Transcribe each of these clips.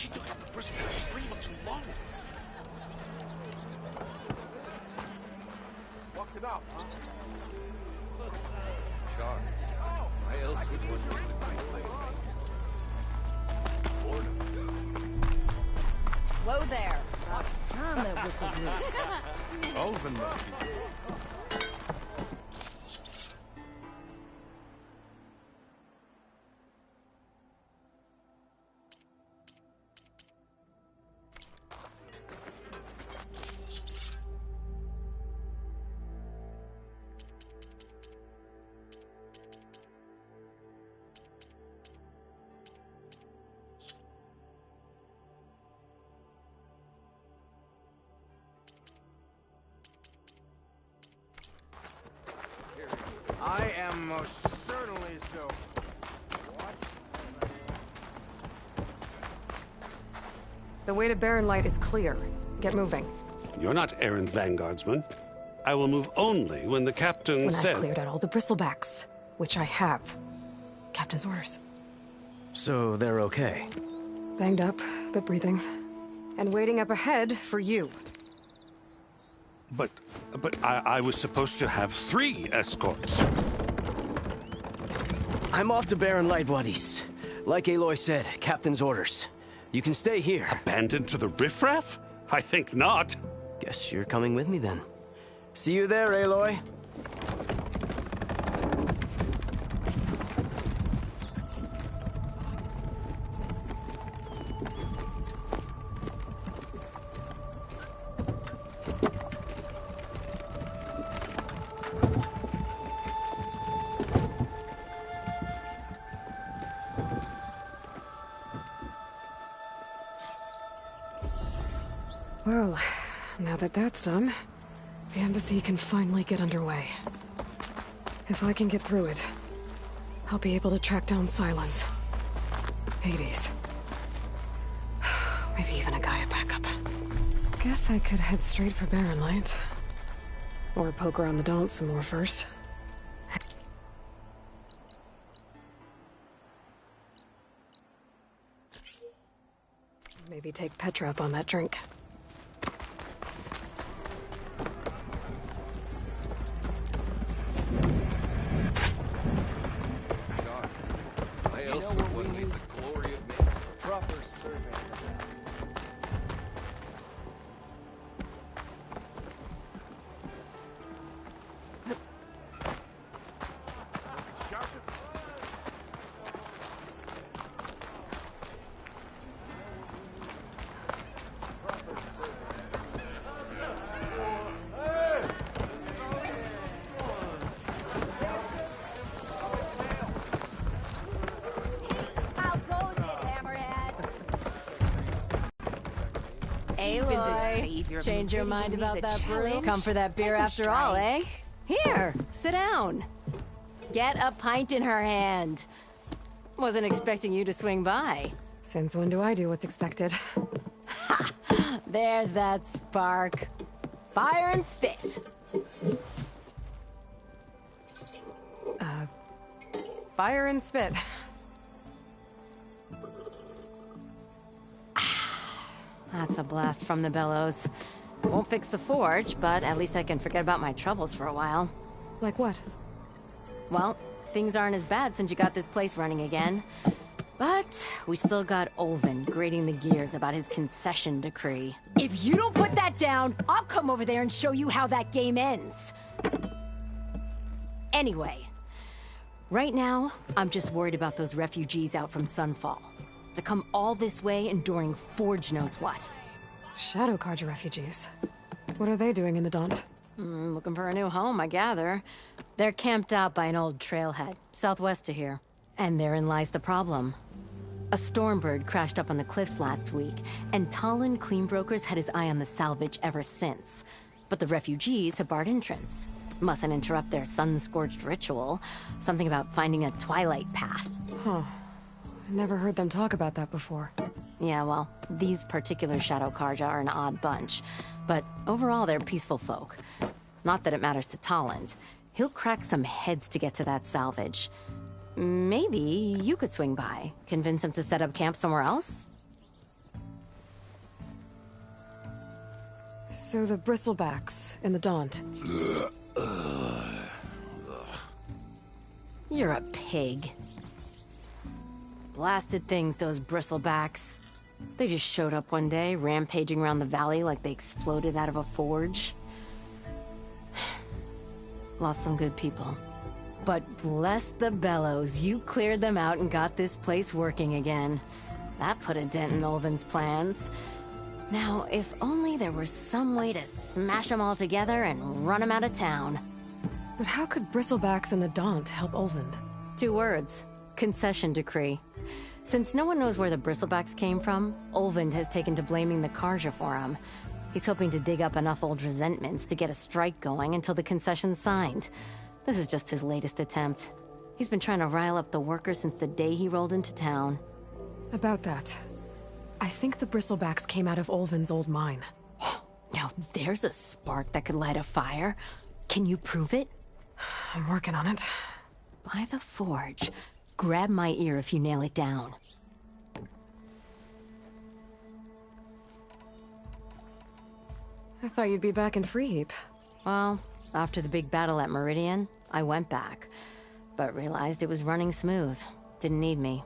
She took out the bristle back pretty much alone. Fucked it up, huh? Charles. Why else would one use the GamePlay? Boredom. Whoa there. On the whistle blew. Open the I am most certainly so. What? The way to Barren Light is clear. Get moving. You're not errant vanguardsman. I will move only when the captain When says... I've cleared out all the bristlebacks, which I have. Captain's orders. So they're okay? Banged up, but breathing. And waiting up ahead for you. But I was supposed to have 3 escorts. I'm off to Barren Light, buddies. Like Aloy said, Captain's orders. You can stay here. Abandoned to the riffraff? I think not. Guess you're coming with me then. See you there, Aloy. Well, now that that's done, the embassy can finally get underway. If I can get through it, I'll be able to track down Silence. Hades. Maybe even a Gaia backup. Guess I could head straight for Barren Light. Or poke around the Daunt some more first. Maybe take Petra up on that drink. Why else would one leave the glory of man? Proper survey. Aloy, change your mind about that brew? Come for that beer That's a after all, eh? strike. Here, sit down. Get a pint in her hand. Wasn't expecting you to swing by. Since when do I do what's expected? There's that spark. Fire and spit. Fire and spit. That's a blast from the bellows. Won't fix the forge, but at least I can forget about my troubles for a while. Like what? Well, things aren't as bad since you got this place running again. But we still got Olvin grating the gears about his concession decree. If you don't put that down, I'll come over there and show you how that game ends. Anyway, right now, I'm just worried about those refugees out from Sunfall. To come all this way enduring Forge knows what. Shadow Carja refugees. What are they doing in the Daunt? Looking for a new home, I gather. They're camped out by an old trailhead, southwest of here. And therein lies the problem. A Stormbird crashed up on the cliffs last week, and Talon Cleanbrokers had his eye on the salvage ever since. But the refugees have barred entrance. Mustn't interrupt their sun-scorched ritual. Something about finding a twilight path. Huh. I never heard them talk about that before. Yeah, well, these particular Shadow Carja are an odd bunch. But overall, they're peaceful folk. Not that it matters to Talent. He'll crack some heads to get to that salvage. Maybe you could swing by, convince him to set up camp somewhere else? So the bristlebacks in the Daunt. You're a pig. Blasted things, those bristlebacks. They just showed up one day, rampaging around the valley like they exploded out of a forge. Lost some good people. But bless the bellows, you cleared them out and got this place working again. That put a dent in Ulvin's plans. Now, if only there were some way to smash them all together and run them out of town. But how could bristlebacks in the Daunt help Ulvund? 2 words. Concession decree. Since no one knows where the bristlebacks came from, Ulvund has taken to blaming the Karja for them. He's hoping to dig up enough old resentments to get a strike going until the concession's signed. This is just his latest attempt. He's been trying to rile up the workers since the day he rolled into town. About that, I think the bristlebacks came out of Ulvund's old mine. Now there's a spark that could light a fire. Can you prove it? I'm working on it. By the forge. Grab my ear if you nail it down. I thought you'd be back in Freeheap. Well, after the big battle at Meridian, I went back, but realized it was running smooth. Didn't need me.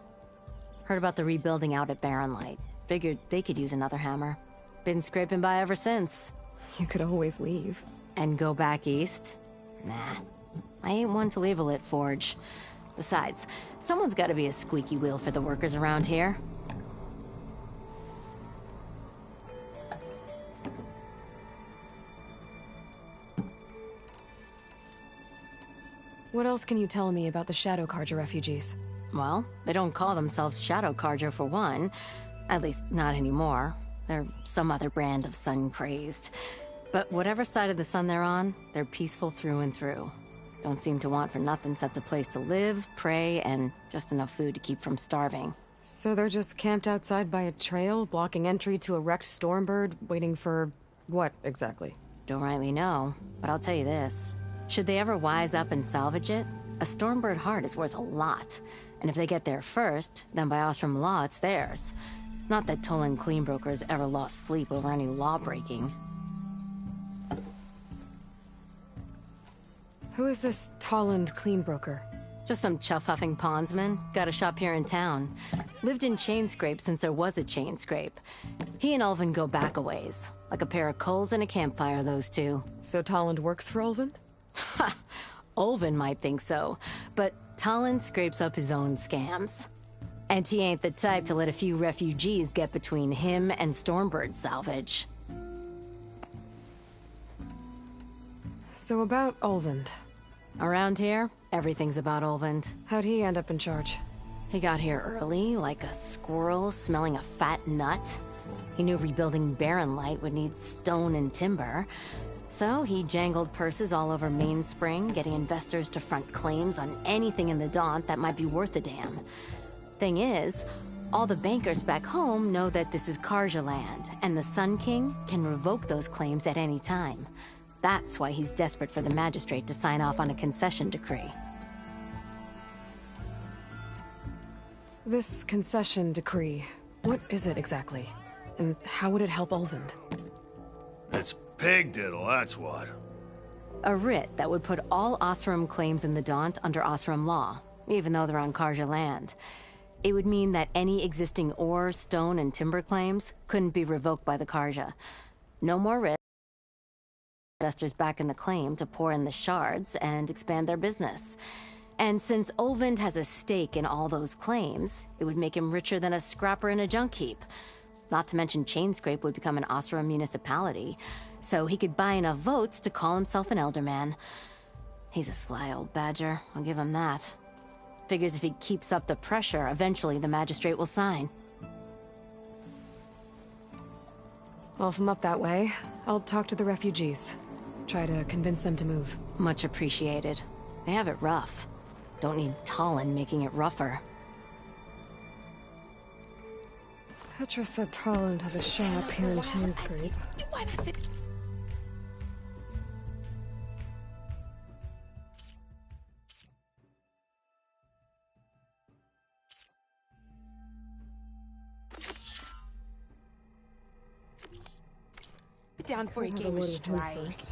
Heard about the rebuilding out at Barren Light. Figured they could use another hammer. Been scraping by ever since. You could always leave. And go back east? Nah. I ain't one to leave a lit forge. Besides, someone's gotta be a squeaky wheel for the workers around here. What else can you tell me about the Shadow Karja refugees? Well, they don't call themselves Shadow Karja for one. At least, not anymore. They're some other brand of sun-crazed. But whatever side of the sun they're on, they're peaceful through and through. Don't seem to want for nothing except a place to live, pray, and just enough food to keep from starving. So they're just camped outside by a trail, blocking entry to a wrecked Stormbird, waiting for... what, exactly? Don't rightly know, but I'll tell you this. Should they ever wise up and salvage it, a Stormbird heart is worth a lot. And if they get there first, then by Ostrom law, it's theirs. Not that Tolan Cleanbrokers ever lost sleep over any law-breaking. Who is this Tolland Cleanbroker? Just some chuff-huffing pondsman. Got a shop here in town. Lived in Chainscrape since there was a Chainscrape. He and Ulvund go back a ways. Like a pair of coals and a campfire, those two. So Tolland works for Ulvund? Ha! Ulvund might think so, but Tolland scrapes up his own scams. And he ain't the type to let a few refugees get between him and Stormbird salvage. So about Ulvund. Around here, everything's about Ulvund. How'd he end up in charge? He got here early, like a squirrel smelling a fat nut. He knew rebuilding Barren Light would need stone and timber. So he jangled purses all over Mainspring, getting investors to front claims on anything in the Daunt that might be worth a damn. Thing is, all the bankers back home know that this is Karja land, and the Sun King can revoke those claims at any time. That's why he's desperate for the magistrate to sign off on a concession decree. This concession decree, what is it exactly? And how would it help Ulvund? It's pig diddle, that's what. A writ that would put all Osram claims in the Daunt under Osram law, even though they're on Karja land. It would mean that any existing ore, stone, and timber claims couldn't be revoked by the Karja. No more writ. Investors back in the claim to pour in the shards and expand their business. And since Ulvund has a stake in all those claims, it would make him richer than a scrapper in a junk heap. Not to mention Chainscrape would become an Osram municipality, so he could buy enough votes to call himself an elderman. He's a sly old badger, I'll give him that. Figures if he keeps up the pressure, eventually the magistrate will sign. Well, if I'm up that way, I'll talk to the refugees. Try to convince them to move. Much appreciated. They have it rough. Don't need Tolland making it rougher. Petra said Tolland has a shop here in Chainscrape. down for a Have a game of word with him strike. first.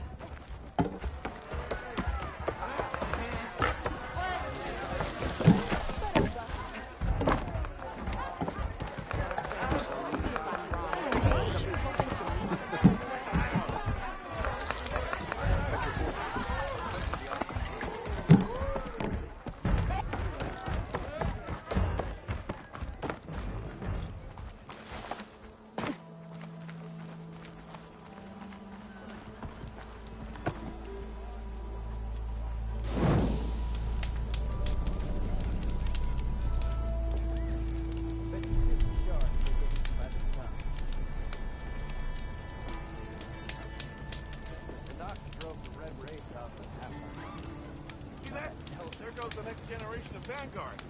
See that? Hell, there goes the next generation of Vanguard.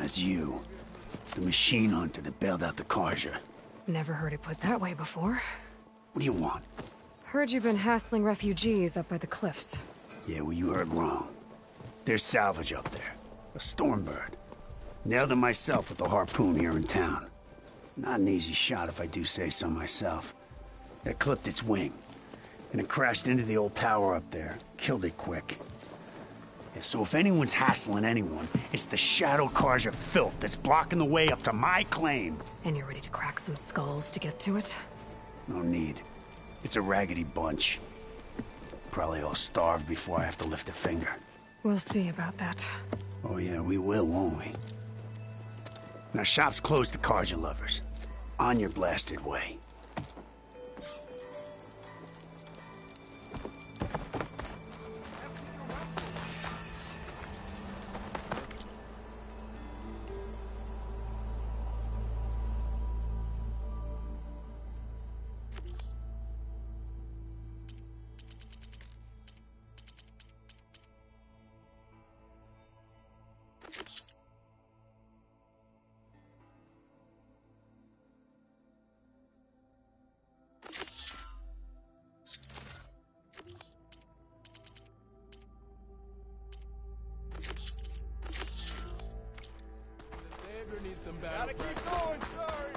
It's you. The machine hunter that bailed out the Carja. Never heard it put that way before. What do you want? Heard you've been hassling refugees up by the cliffs. Yeah, well, you heard wrong. There's salvage up there. A Stormbird. Nailed him myself with a harpoon here in town. Not an easy shot if I do say so myself. That clipped its wing. And it crashed into the old tower up there. Killed it quick. Yeah, so if anyone's hassling anyone, it's the Shadow Carja filth that's blocking the way up to my claim. And you're ready to crack some skulls to get to it? No need. It's a raggedy bunch. Probably all starved before I have to lift a finger. We'll see about that. Oh yeah, we will, won't we? Now, shop's closed to Carja lovers. On your blasted way. Gotta keep going, sorry.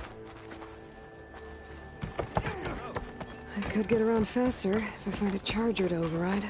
I could get around faster if I find a charger to override.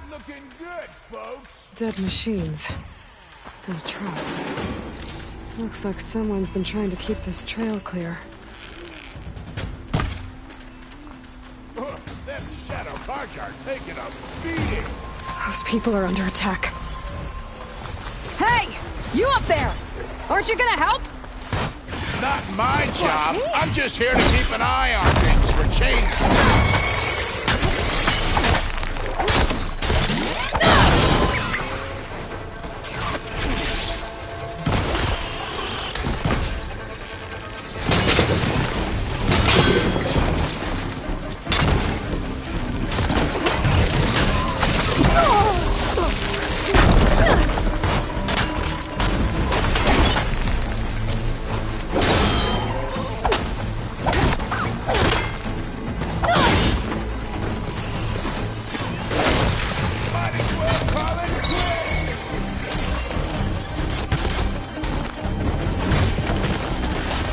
Looking good, folks. Dead machines. And a trap. Looks like someone's been trying to keep this trail clear. Them shadow cards are taking a beating. Those people are under attack. Hey! You up there! Aren't you gonna help? Not my job. I'm just here to keep an eye on things for change.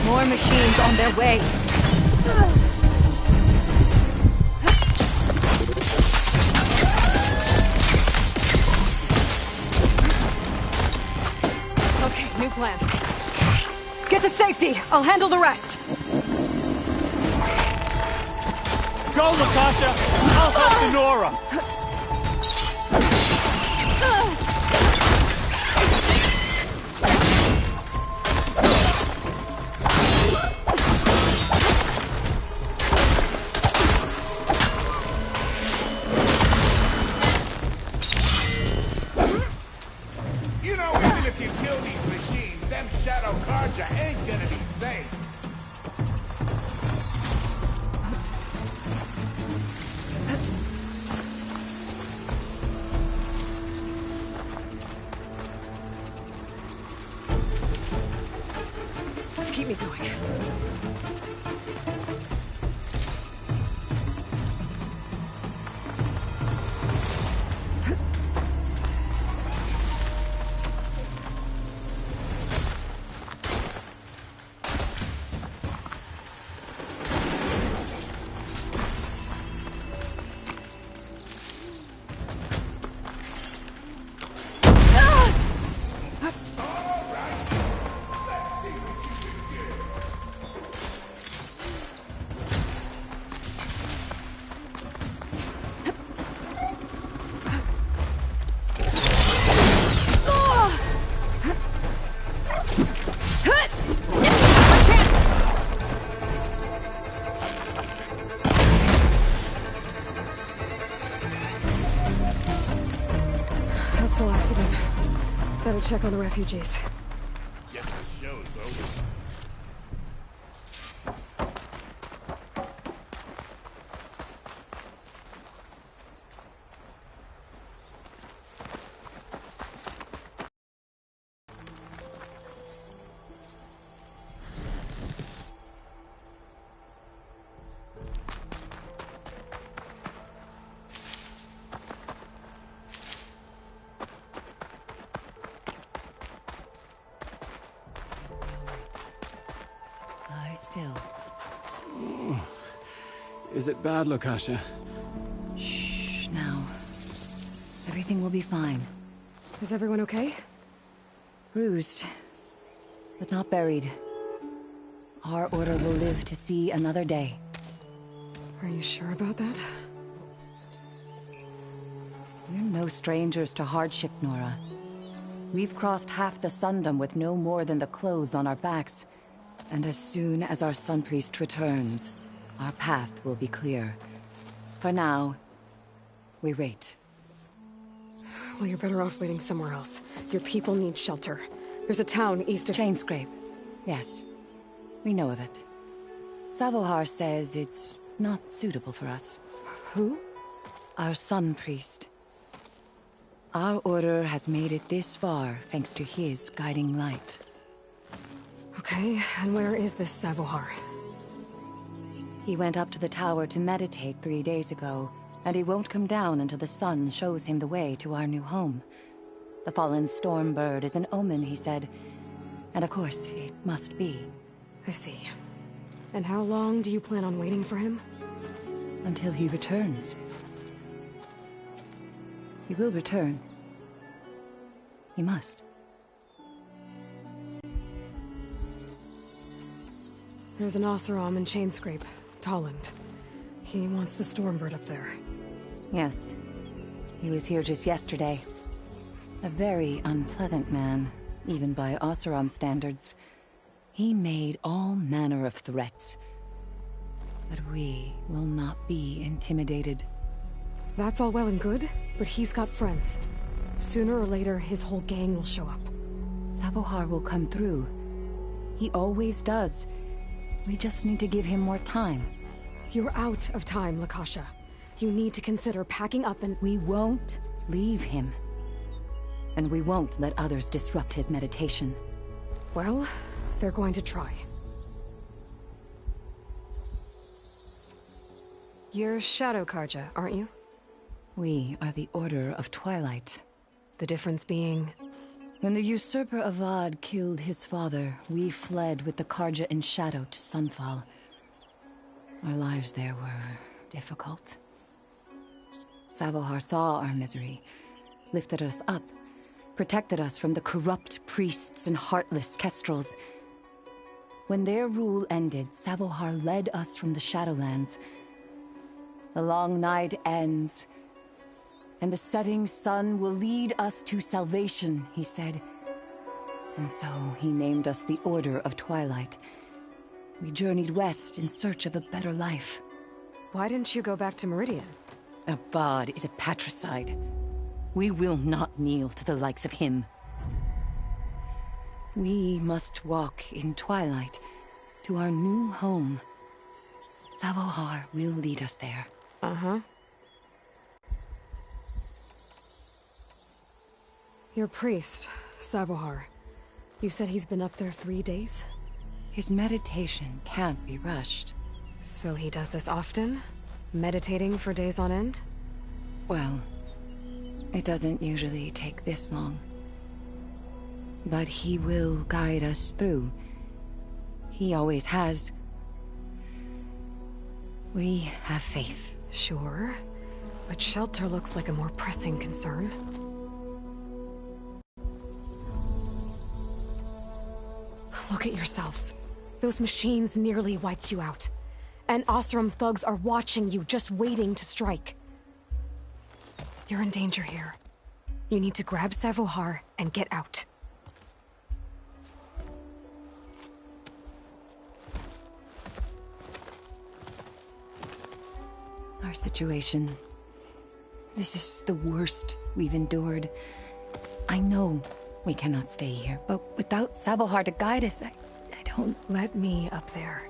More machines on their way. Okay, new plan. Get to safety. I'll handle the rest. Go, Latasha! I'll help the Nora! You know, even if you kill these machines, them shadow cards ain't gonna be safe. To keep me going. That's the last of them. Better check on the refugees. Guess the show's over. Lie still. Is it bad, Latasha? Shh, now. Everything will be fine. Is everyone okay? Bruised, but not buried. Our order will live to see another day. Are you sure about that? We're no strangers to hardship, Nora. We've crossed half the Sundom with no more than the clothes on our backs. And as soon as our Sun Priest returns, our path will be clear. For now, We wait. Well, you're better off waiting somewhere else. Your people need shelter. There's a town east of... Chainscrape. Yes. We know of it. Savohar says it's not suitable for us. Who? Our sun priest. Our order has made it this far thanks to his guiding light. Okay, and where is this Savohar? He went up to the tower to meditate 3 days ago, and he won't come down until the sun shows him the way to our new home. The fallen storm bird is an omen, he said. And of course, it must be. I see. And how long do you plan on waiting for him? Until he returns. He will return. He must. There's an Oseram in Chainscrape, Tolland. He wants the Stormbird up there. Yes. He was here just yesterday. A very unpleasant man, even by Oseram standards. He made all manner of threats. But we will not be intimidated. That's all well and good, but he's got friends. Sooner or later, his whole gang will show up. Savohar will come through. He always does. We just need to give him more time. You're out of time, Lakasha. You need to consider packing up and... We won't leave him. And we won't let others disrupt his meditation. Well, they're going to try. You're Shadow Karja, aren't you? We are the Order of Twilight. The difference being... When the usurper Avad killed his father, we fled with the Karja in shadow to Sunfall. Our lives there were difficult. Savohar saw our misery, lifted us up, protected us from the corrupt priests and heartless kestrels. When their rule ended, Savohar led us from the Shadowlands. The long night ends, and the setting sun will lead us to salvation, he said. And so he named us the Order of Twilight. We journeyed west in search of a better life. Why didn't you go back to Meridian? Avad is a patricide. We will not kneel to the likes of him. We must walk in twilight to our new home. Savohar will lead us there. Uh-huh. Your priest, Savohar. You said he's been up there 3 days? His meditation can't be rushed. So he does this often? Meditating for days on end? Well, it doesn't usually take this long. But he will guide us through. He always has. We have faith. Sure. But shelter looks like a more pressing concern. Look at yourselves. Those machines nearly wiped you out. And Oseram thugs are watching you, just waiting to strike. You're in danger here. You need to grab Savohar and get out. Our situation... This is the worst we've endured. I know we cannot stay here, but without Savohar to guide us, I don't... Let me up there.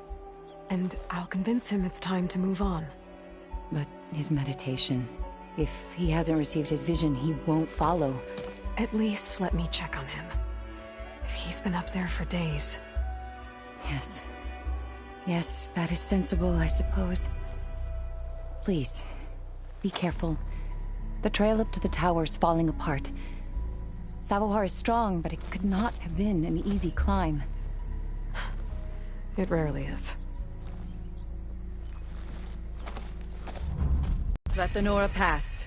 And I'll convince him it's time to move on. But his meditation... If he hasn't received his vision, he won't follow. At least let me check on him. If he's been up there for days... Yes. Yes, that is sensible, I suppose. Please, be careful. The trail up to the tower's falling apart. Savohar is strong, but it could not have been an easy climb. It rarely is. Let the Nora pass.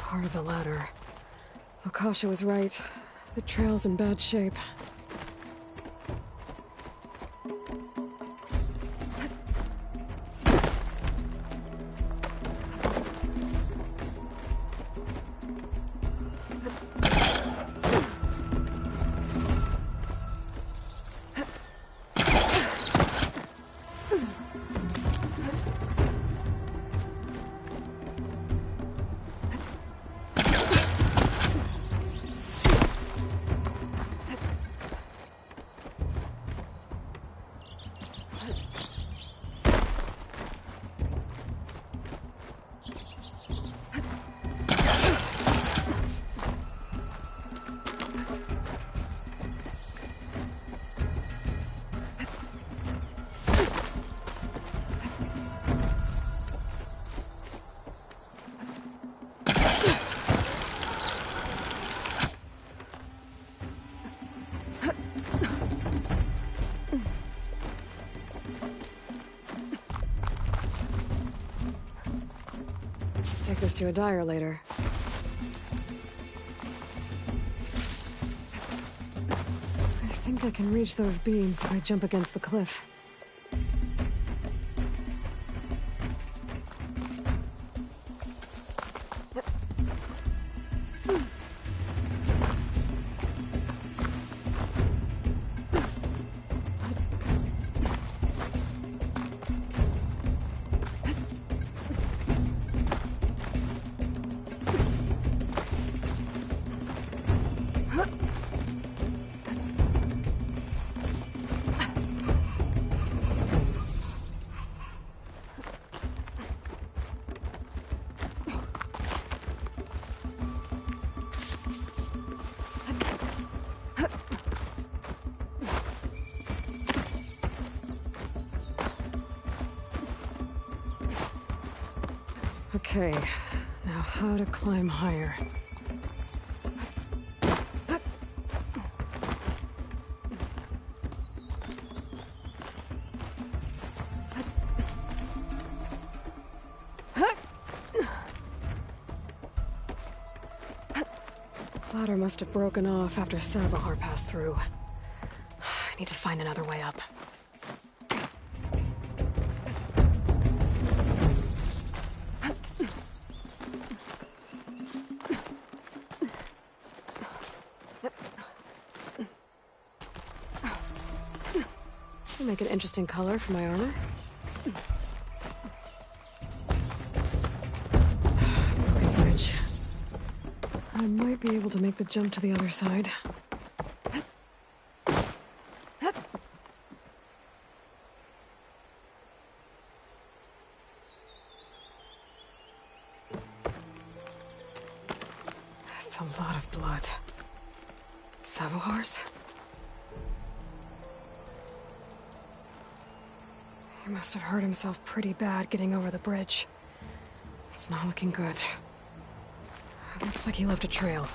part of the ladder. Akasha was right. The trail's in bad shape. Take this to a dyer later. I think I can reach those beams if I jump against the cliff. Okay, now how to climb higher. Ladder must have broken off after Savahar passed through. I need to find another way up. Make an interesting color for my armor. Broken bridge. I might be able to make the jump to the other side. That's a lot of blood. Savohar's? He must have hurt himself pretty bad getting over the bridge. It's not looking good. Looks like he left a trail.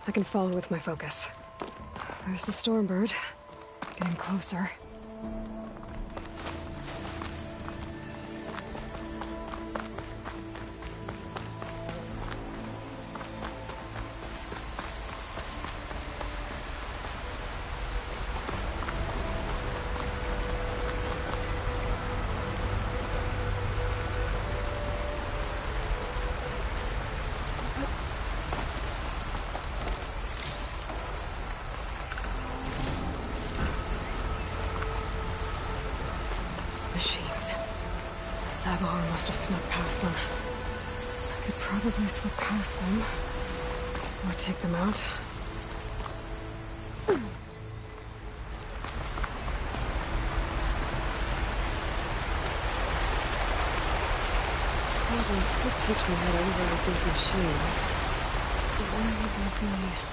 I can follow with my focus. There's the Stormbird. Getting closer. Machines. Savahar must have snuck past them. I could probably slip past them. Or take them out. Goblins could teach me how to override these machines. But where would they be?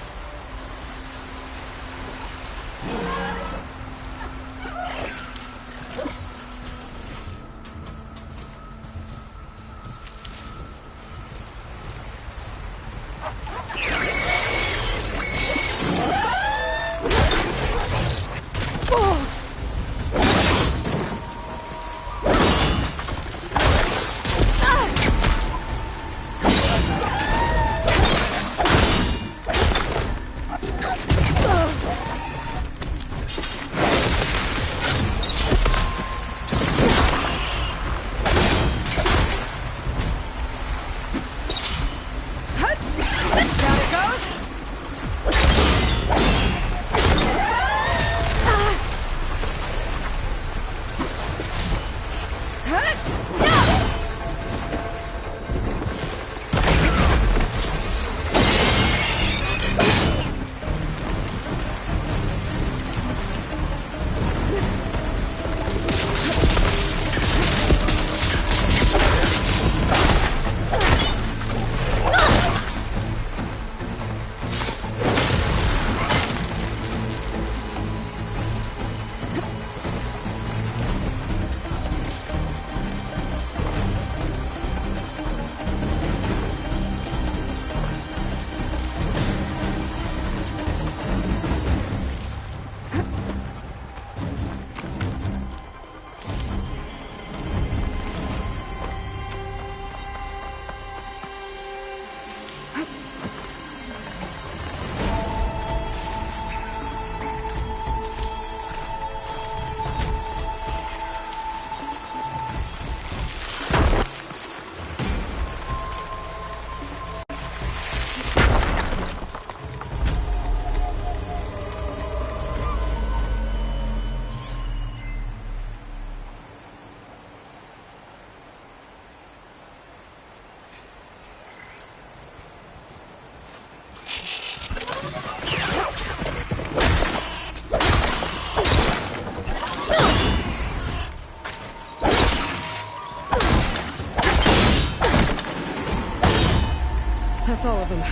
That's all of them.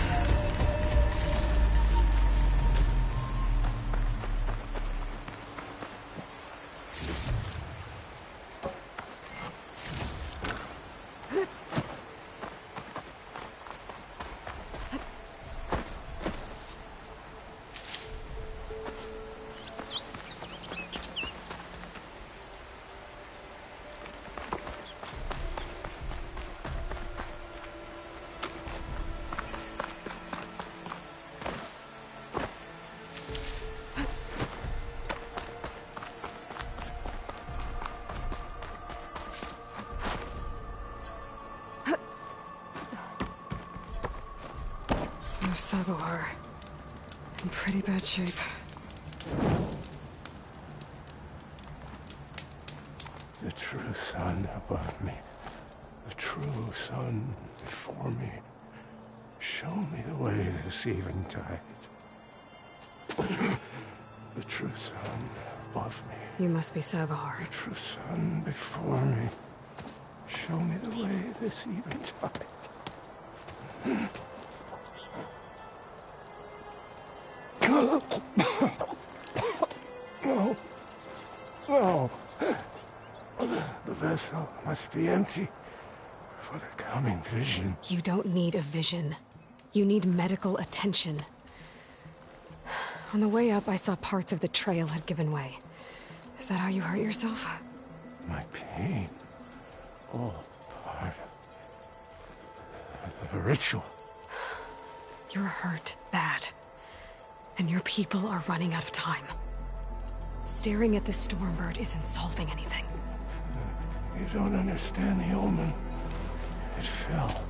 Sabohar. In pretty bad shape. The true sun above me. The true sun before me. Show me the way this eventide. The true sun above me. You must be Sabohar. The true sun before me. Show me the way this eventide. No. No. The vessel must be empty for the coming vision. You don't need a vision. You need medical attention. On the way up, I saw parts of the trail had given way. Is that how you hurt yourself? My pain. All part of the ritual. You're hurt bad. And your people are running out of time. Staring at the Stormbird isn't solving anything. You don't understand the omen. It fell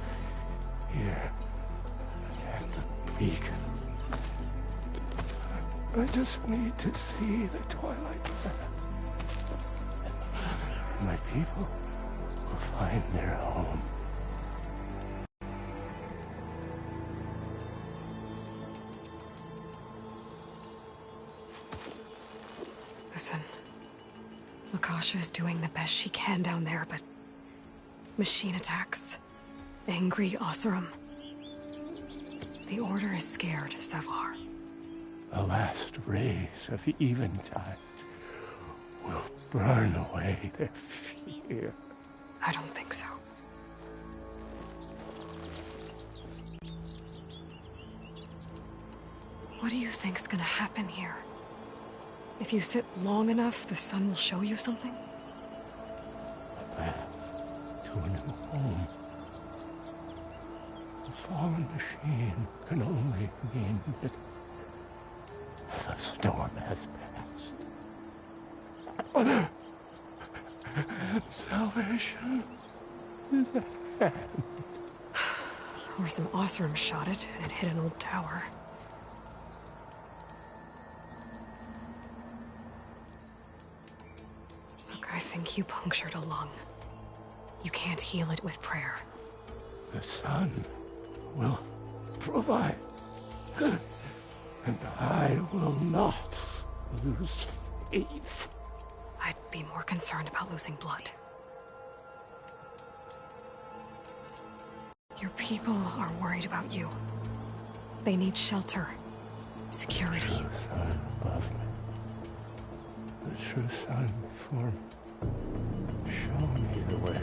here at the peak. I just need to see the twilight path. My people will find their home. Listen, Lakasha is doing the best she can down there, but machine attacks, angry Oseram. The Order is scared, Savar. The last rays of eventide will burn away their fear. I don't think so. What do you think's gonna happen here? If you sit long enough, the sun will show you something? A path to a new home. The fallen machine can only mean that the storm has passed. Salvation is at hand. Or some Oseram shot it, and it hit an old tower. I think you punctured a lung. You can't heal it with prayer. The sun will provide. And I will not lose faith. I'd be more concerned about losing blood. Your people are worried about you. They need shelter, security. The true sun above me. The true sun before me. Show me the way.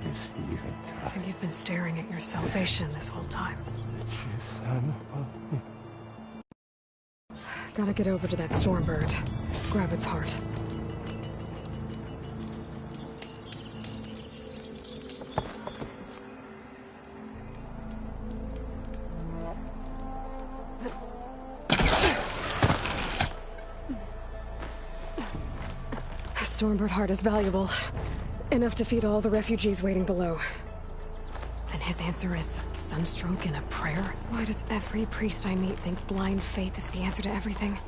This eventide. I think you've been staring at your salvation this whole time. The true sun above me. Gotta get over to that Stormbird. Grab its heart. A Stormbird heart is valuable. Enough to feed all the refugees waiting below. And his answer is sunstroke and a prayer? Why does every priest I meet think blind faith is the answer to everything?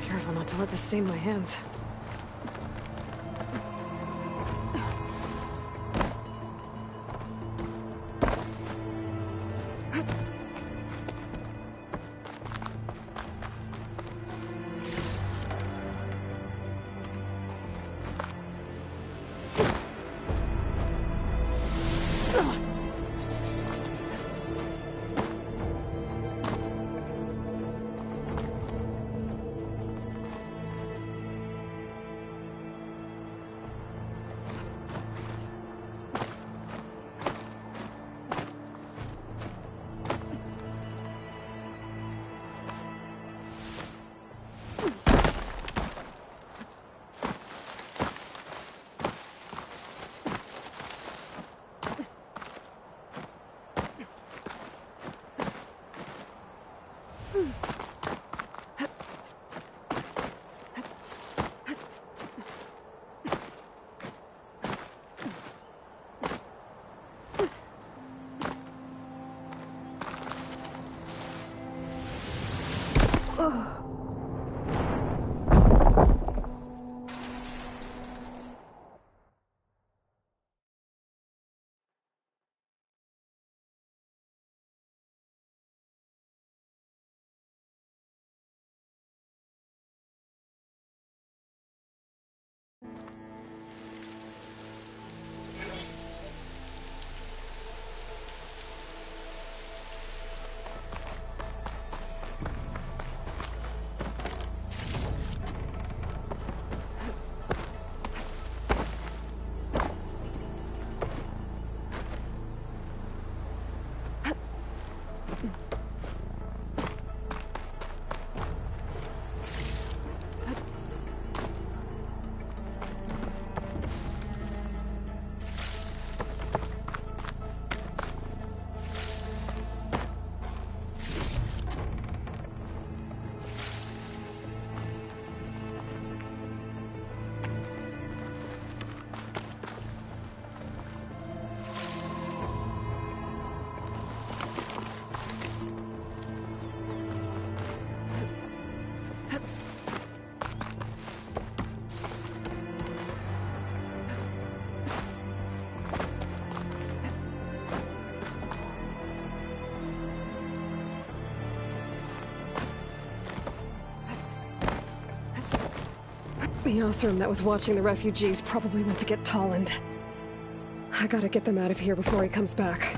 Careful not to let this stain my hands. The Osram that was watching the refugees probably went to get Tolland. I gotta get them out of here before he comes back.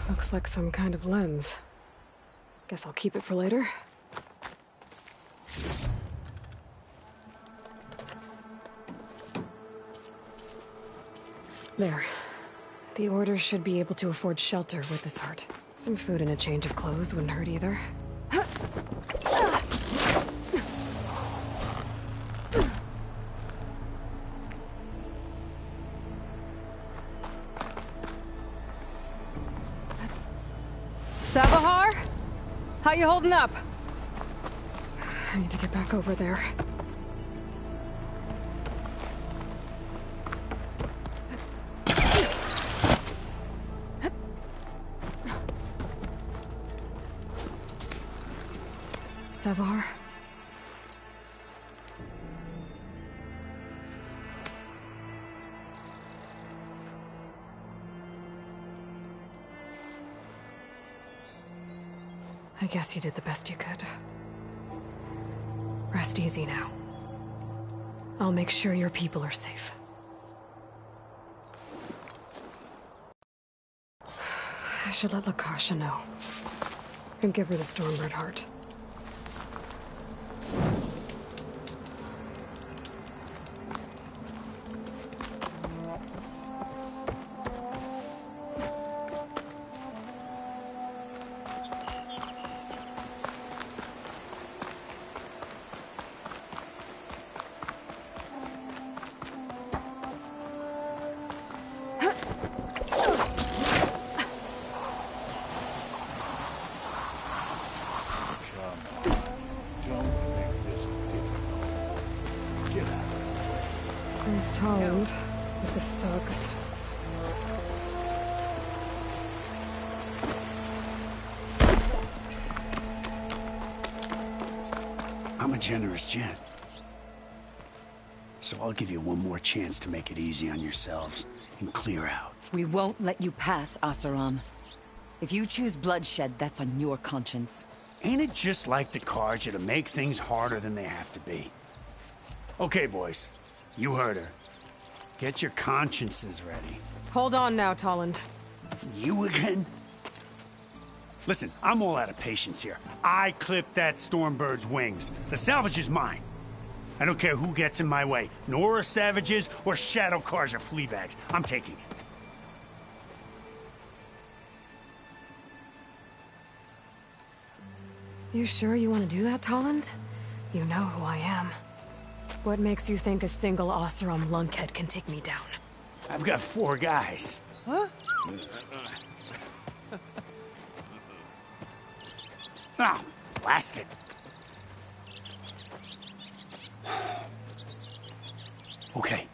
Looks like some kind of lens. Guess I'll keep it for later. There. The Order should be able to afford shelter with this heart. Some food and a change of clothes wouldn't hurt either. Savahar? How you holding up? I need to get back over there. Savahar? I guess you did the best you could. Rest easy now. I'll make sure your people are safe. I should let Lakasha know. And give her the Stormbird heart. There's Tolland with his thugs. I'm a generous gent. So I'll give you one more chance to make it easy on yourselves and clear out. We won't let you pass, Asaran. If you choose bloodshed, that's on your conscience. Ain't it just like the Carja to make things harder than they have to be? Okay, boys. You heard her. Get your consciences ready. Hold on now, Tolland. You again? Listen, I'm all out of patience here. I clipped that Stormbird's wings. The salvage is mine. I don't care who gets in my way. Nora savages or Shadow Carja fleabags. I'm taking it. You sure you want to do that, Tolland? You know who I am. What makes you think a single Oseram lunkhead can take me down? I've got 4 guys. Huh? Oh, blast it. Okay.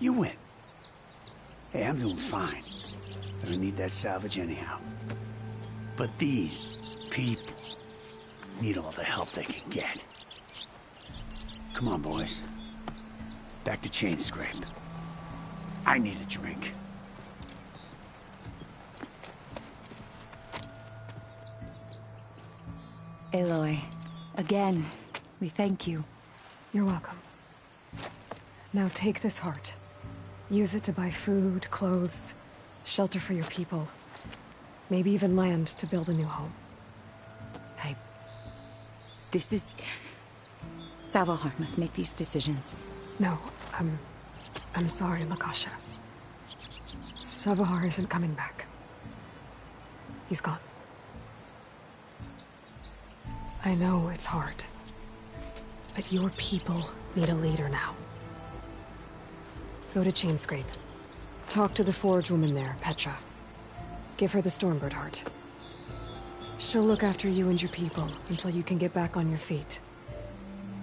You win. Hey, I'm doing fine. I don't need that salvage anyhow. But these people need all the help they can get. Come on, boys. Back to chain scrape. I need a drink. Aloy, again, we thank you. You're welcome. Now take this heart. Use it to buy food, clothes, shelter for your people. Maybe even land to build a new home. This is... Savahar must make these decisions. No, I'm sorry, Lakasha. Savahar isn't coming back. He's gone. I know it's hard. But your people need a leader now. Go to Chainscrape. Talk to the forge woman there, Petra. Give her the Stormbird heart. She'll look after you and your people until you can get back on your feet.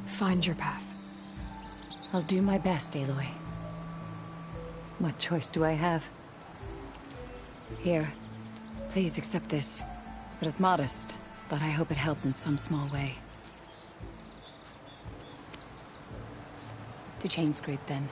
Find your path. I'll do my best, Aloy. What choice do I have? Here. Please accept this. It is modest, but I hope it helps in some small way. To Chainscrape, then.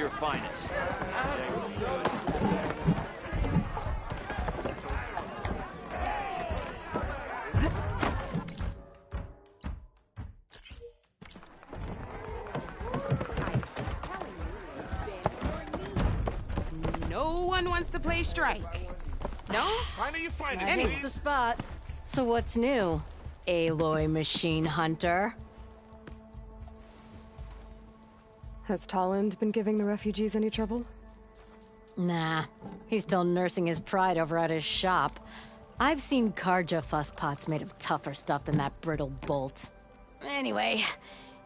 your finest. No one wants to play strike. No? Why don't you find That it, hits the please? spot. So what's new, Aloy Machine Hunter? Has Tolland been giving the refugees any trouble? Nah, he's still nursing his pride over at his shop. I've seen Karja fuss pots made of tougher stuff than that brittle bolt. Anyway,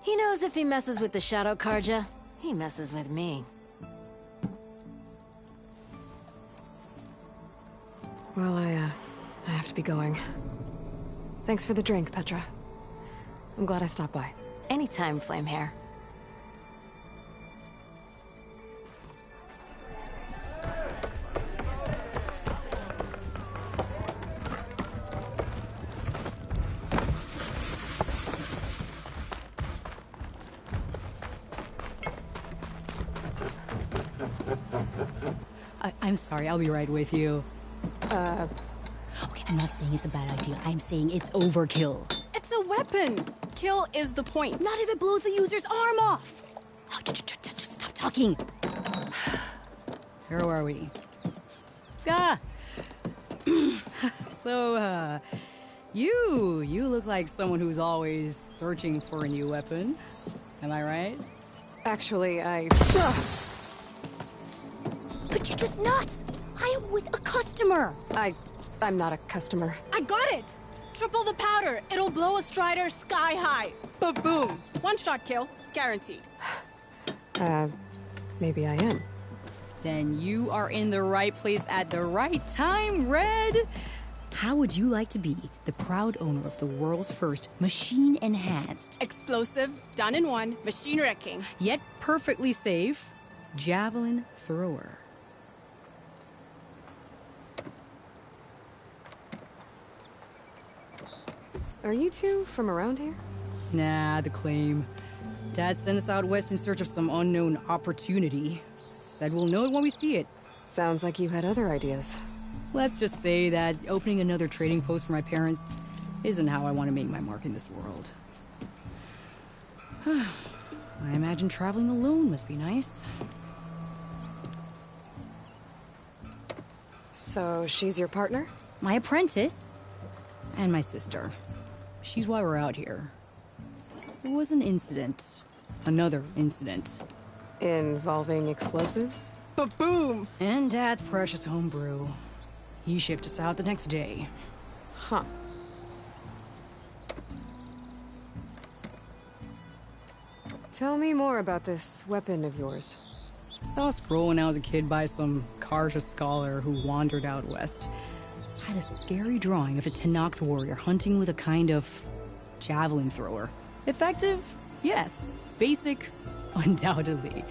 he knows if he messes with the Shadow Karja, he messes with me. Well, I have to be going. Thanks for the drink, Petra. I'm glad I stopped by. Anytime, Flamehair. I'm sorry, I'll be right with you. Okay, I'm not saying it's a bad idea. I'm saying it's overkill. It's a weapon. Kill is the point. Not if it blows the user's arm off. Oh, just stop talking. Where are we? Ah! So, you look like someone who's always searching for a new weapon. Am I right? Actually, But you're just nuts. I am with a customer. I'm not a customer. I got it. Triple the powder. It'll blow a Strider sky high. Ba-boom. One shot kill. Guaranteed. Maybe I am. Then you are in the right place at the right time, Red. How would you like to be the proud owner of the world's first machine-enhanced, Explosive, done in one, machine wrecking. Yet perfectly safe, javelin thrower? Are you two from around here? Nah, the claim. Dad sent us out west in search of some unknown opportunity. Said we'll know it when we see it. Sounds like you had other ideas. Let's just say that opening another trading post for my parents isn't how I want to make my mark in this world. I imagine traveling alone must be nice. So she's your partner? My apprentice and my sister. She's why we're out here. There was an incident. Another incident. Involving explosives? Ba-boom! And Dad's precious homebrew. He shipped us out the next day. Huh. Tell me more about this weapon of yours. Saw a scroll when I was a kid by some Karja scholar who wandered out west. Had a scary drawing of a Tenakth warrior hunting with a kind of javelin thrower. Effective? Yes. Basic? Undoubtedly.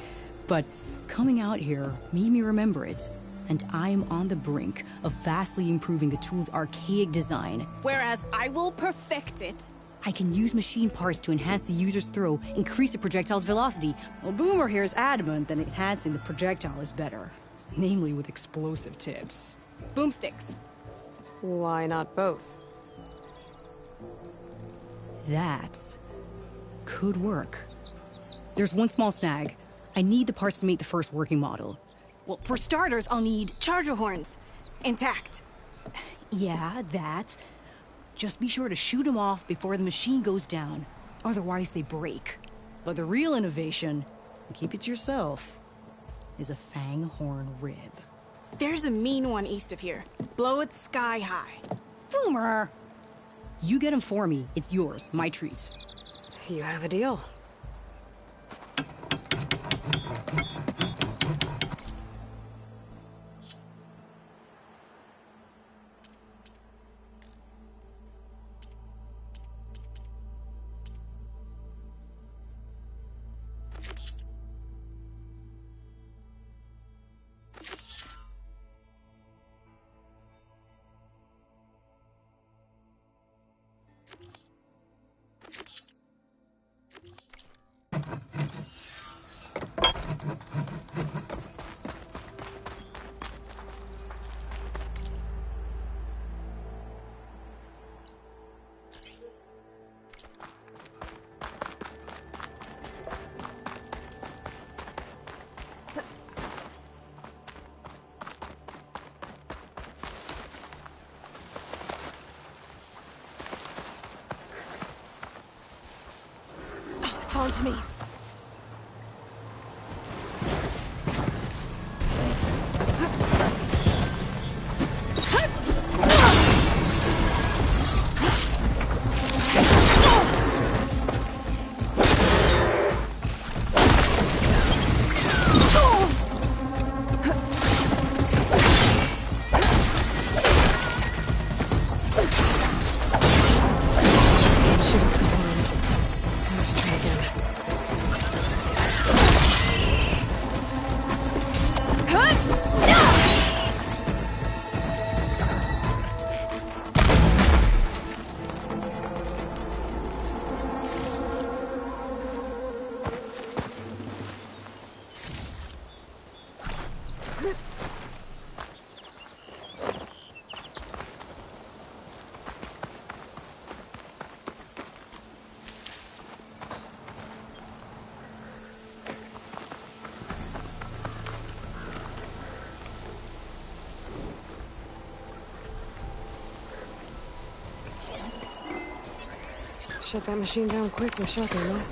But coming out here made me remember it. And I'm on the brink of vastly improving the tool's archaic design. Whereas I will perfect it. I can use machine parts to enhance the user's throw, increase the projectile's velocity. Well, Boomer here is adamant that enhancing the projectile is better. Namely with explosive tips. Boomsticks. Why not both? That could work. There's one small snag. I need the parts to make the first working model. Well, for starters, I'll need charger horns. Intact. Yeah, that. Just be sure to shoot them off before the machine goes down. Otherwise, they break. But the real innovation, and keep it to yourself, is a fang horn rib. There's a mean one east of here. Blow it sky high. Boomer! You get him for me. It's yours. My treat. You have a deal. onto me. Shut that machine down quick with shotgun, no?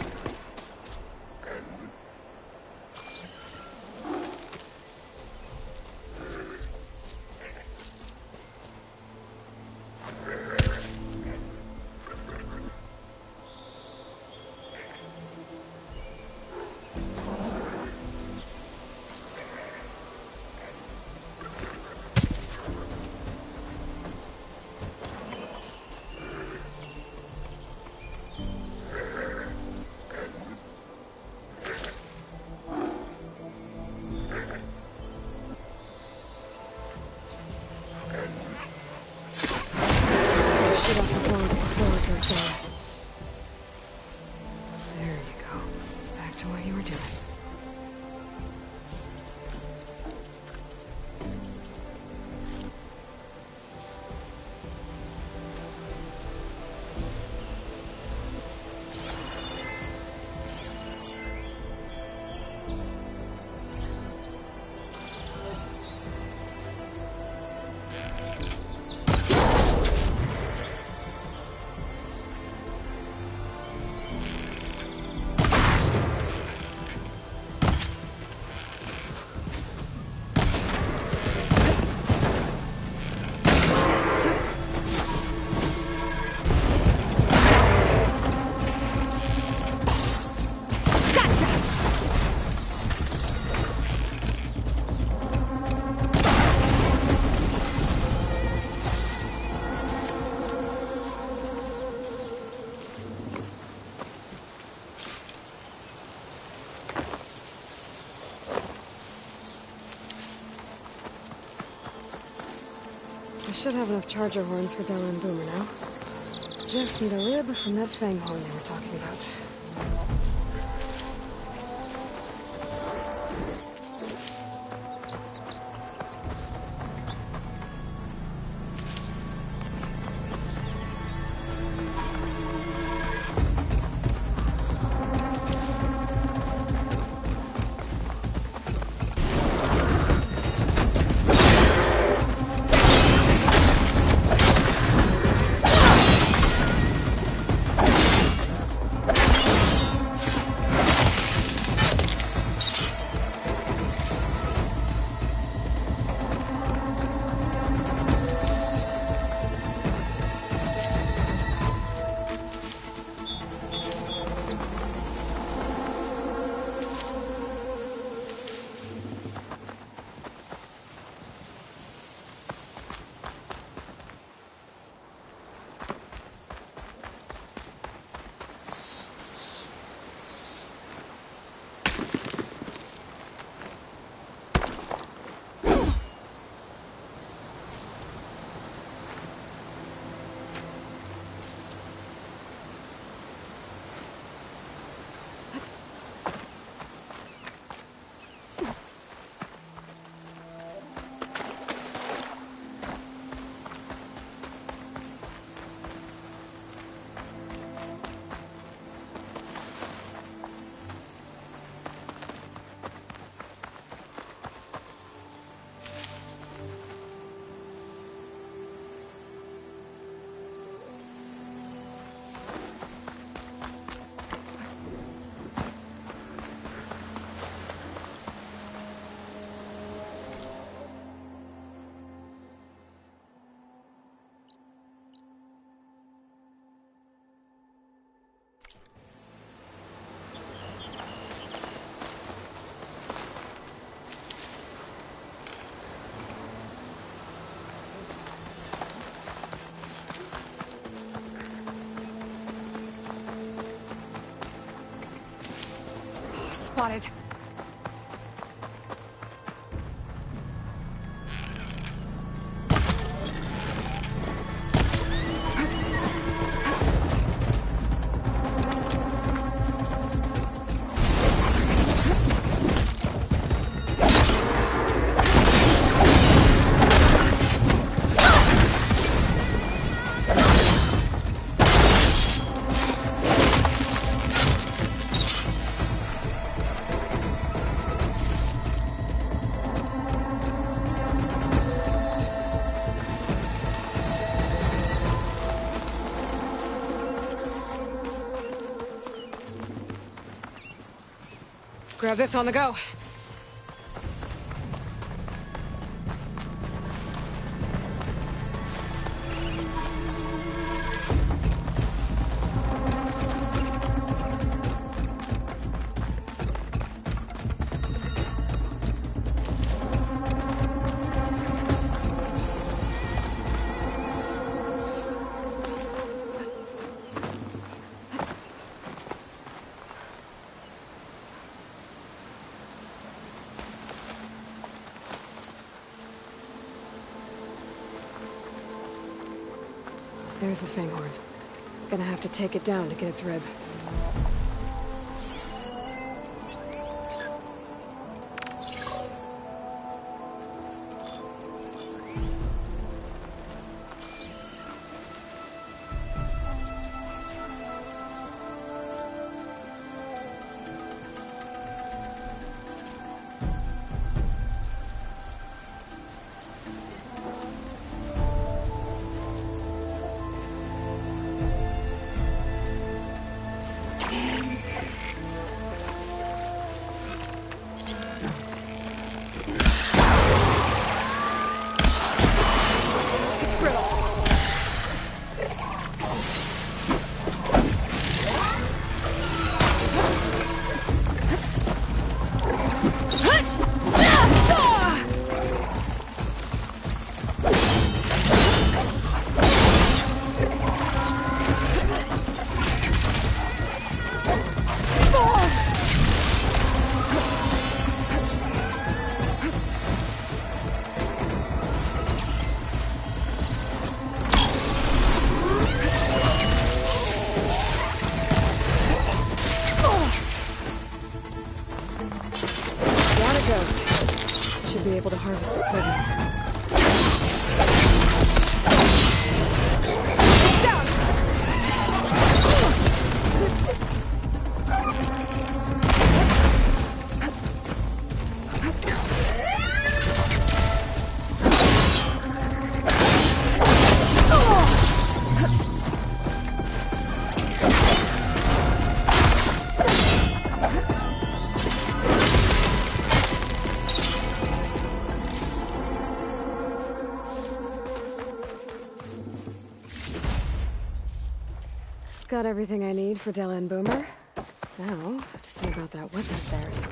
I should have enough charger horns for Della and Boomer now. Just need a rib from that fang horn they were talking about. spotted. Grab this on the go. There's the Fanghorn. Gonna have to take it down to get its rib. Should be able to harvest its rhythm. Got everything I need for Della and Boomer. Now, I have to see about that weapon of theirs.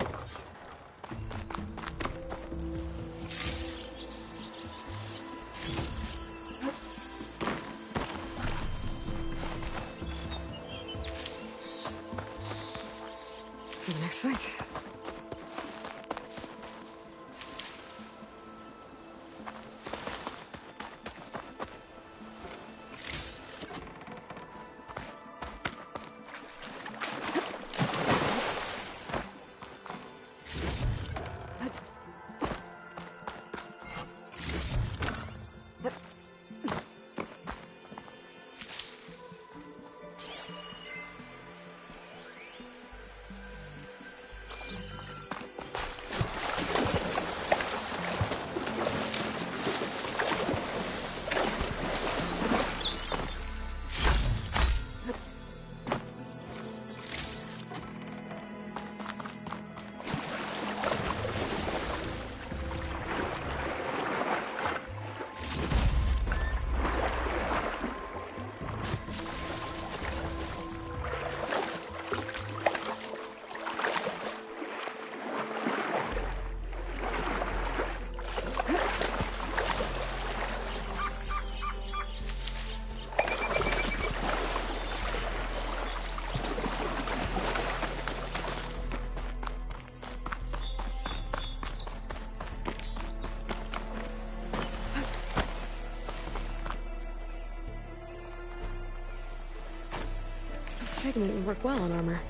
For the next fight. pigment would work well on armor.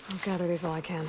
I'll gather these while I can.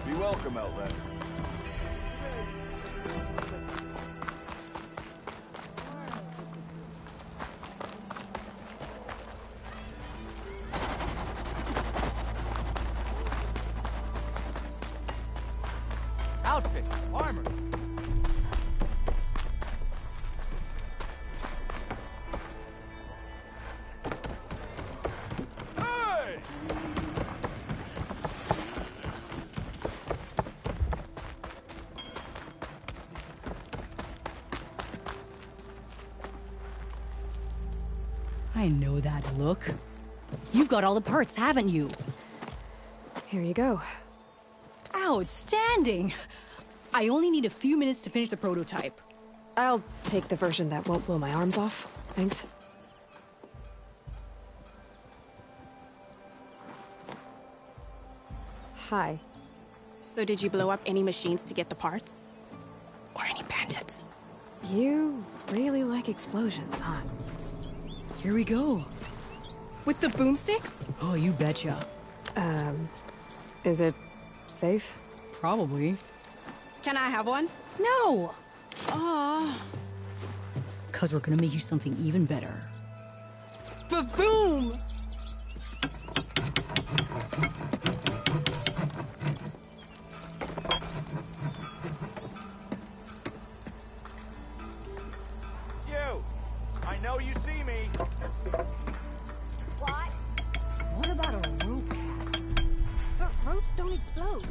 Be welcome out there. Outfit, armor. I know that look. You've got all the parts, haven't you? Here you go. Outstanding! I only need a few minutes to finish the prototype. I'll take the version that won't blow my arms off. Thanks. Hi. So did you blow up any machines to get the parts? Or any bandits? You really like explosions, huh? Here we go. With the boomsticks? Oh, you betcha. Is it safe? Probably. Can I have one? No! Aw. 'Cause we're gonna make you something even better. Ba-boom! You! I know you see me. What? What about a rope cast? But ropes don't explode.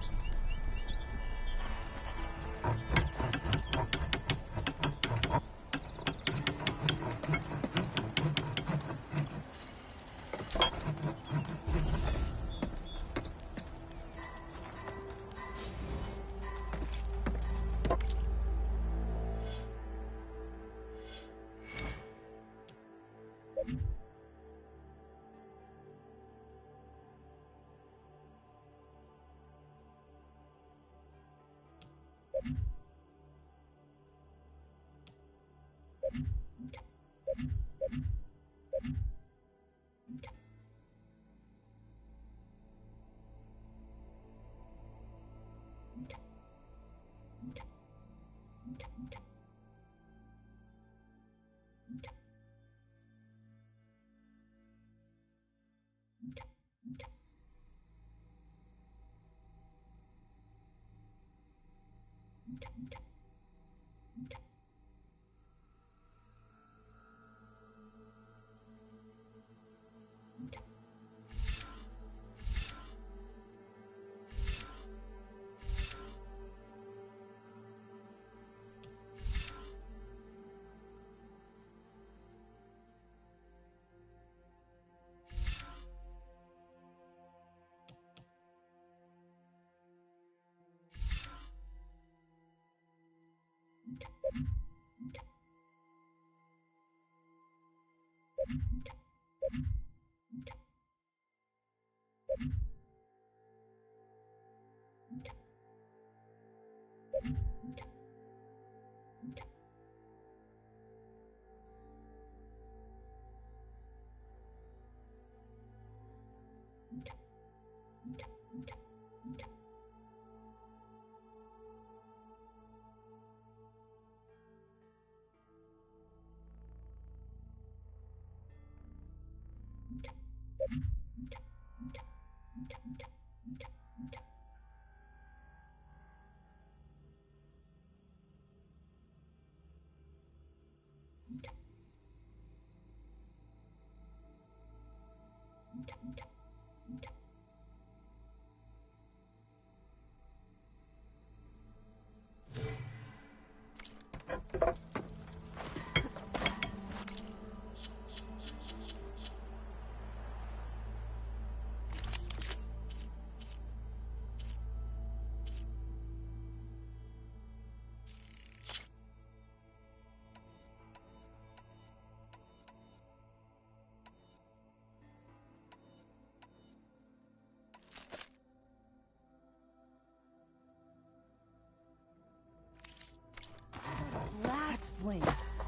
Blast sling,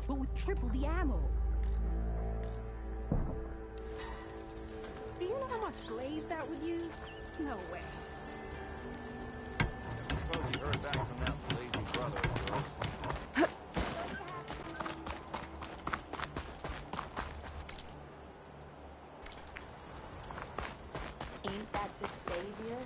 but with triple the ammo. Do you know how much glaze that would use? No way. I suppose you heard back from that lazy brother of yours. Ain't that the savior?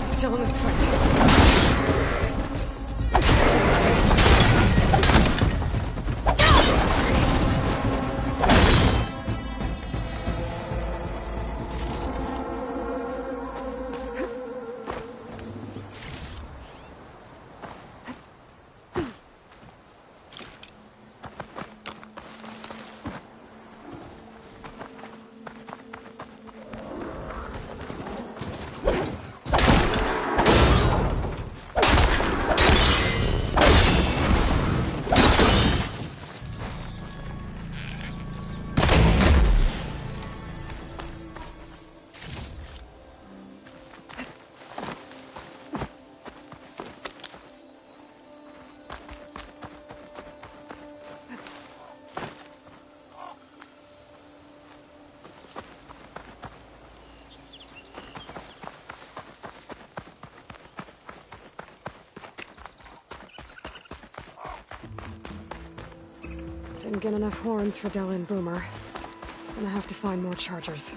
Still in this fight. Can't get enough horns for Della and Boomer. Gonna have to find more chargers.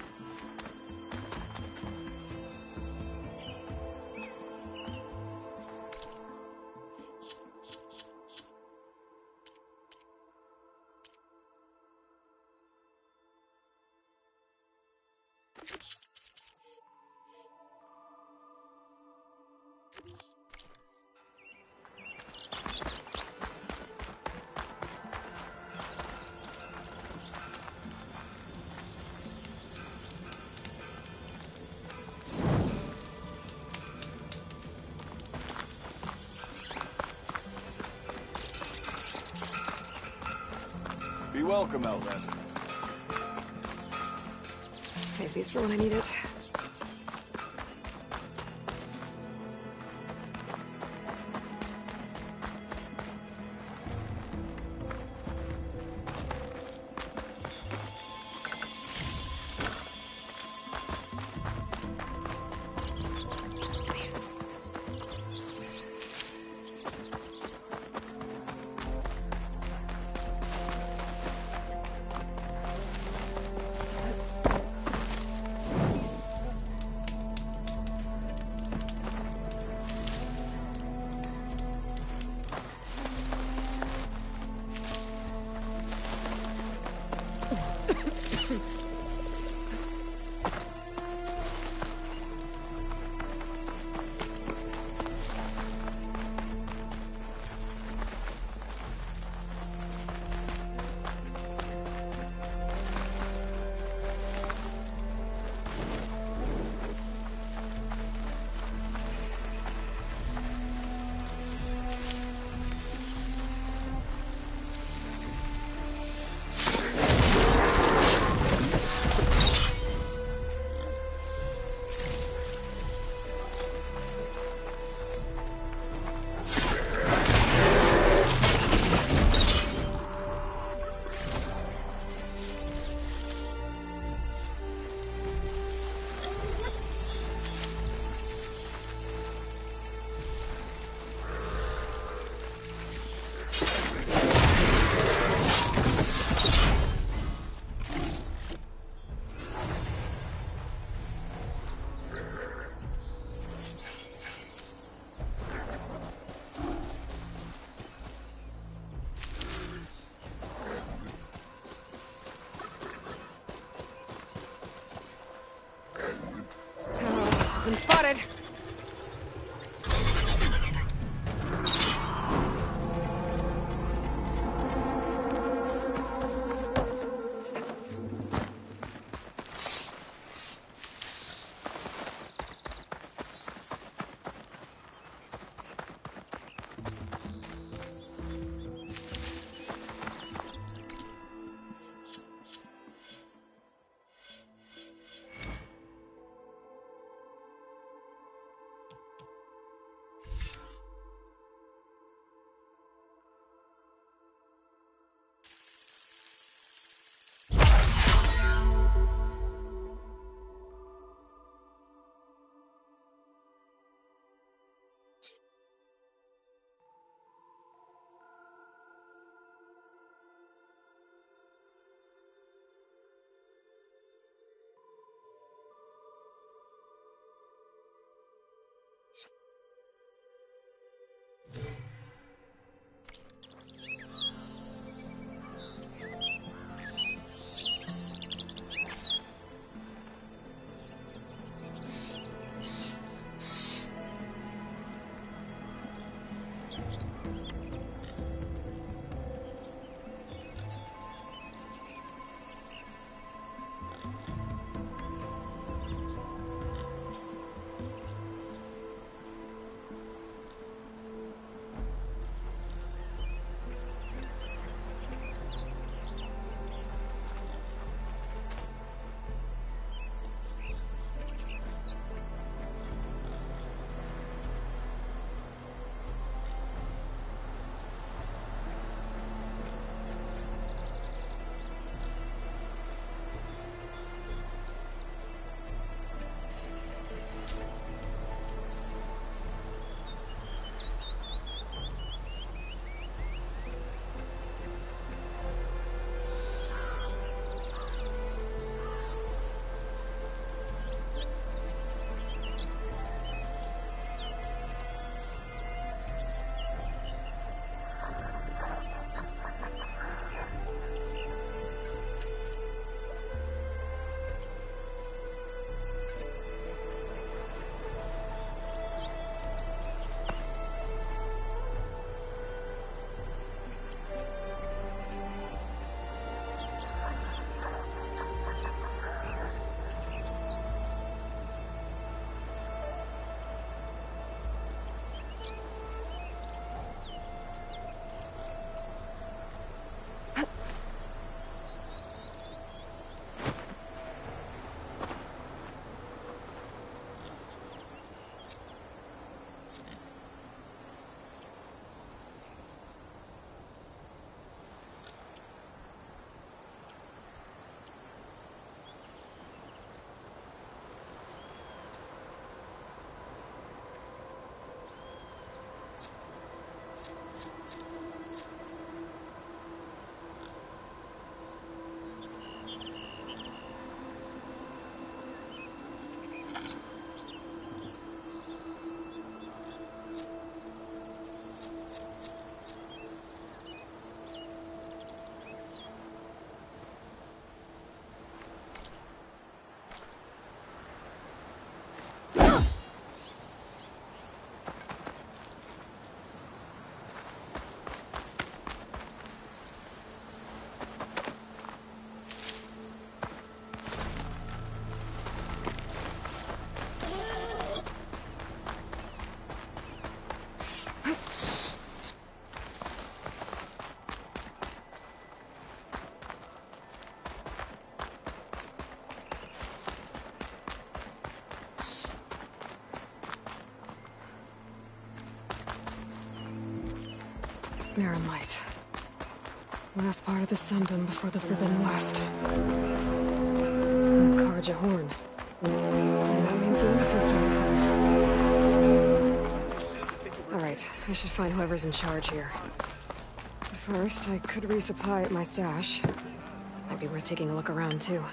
Be welcome, Outlander. Save these for when I need it. Been spotted. Barren Light. Last part of the Sundom before the Forbidden West. Karja Horn. And that means the embassy's very soon. Alright, I should find whoever's in charge here. But first, I could resupply at my stash. Might be worth taking a look around, too.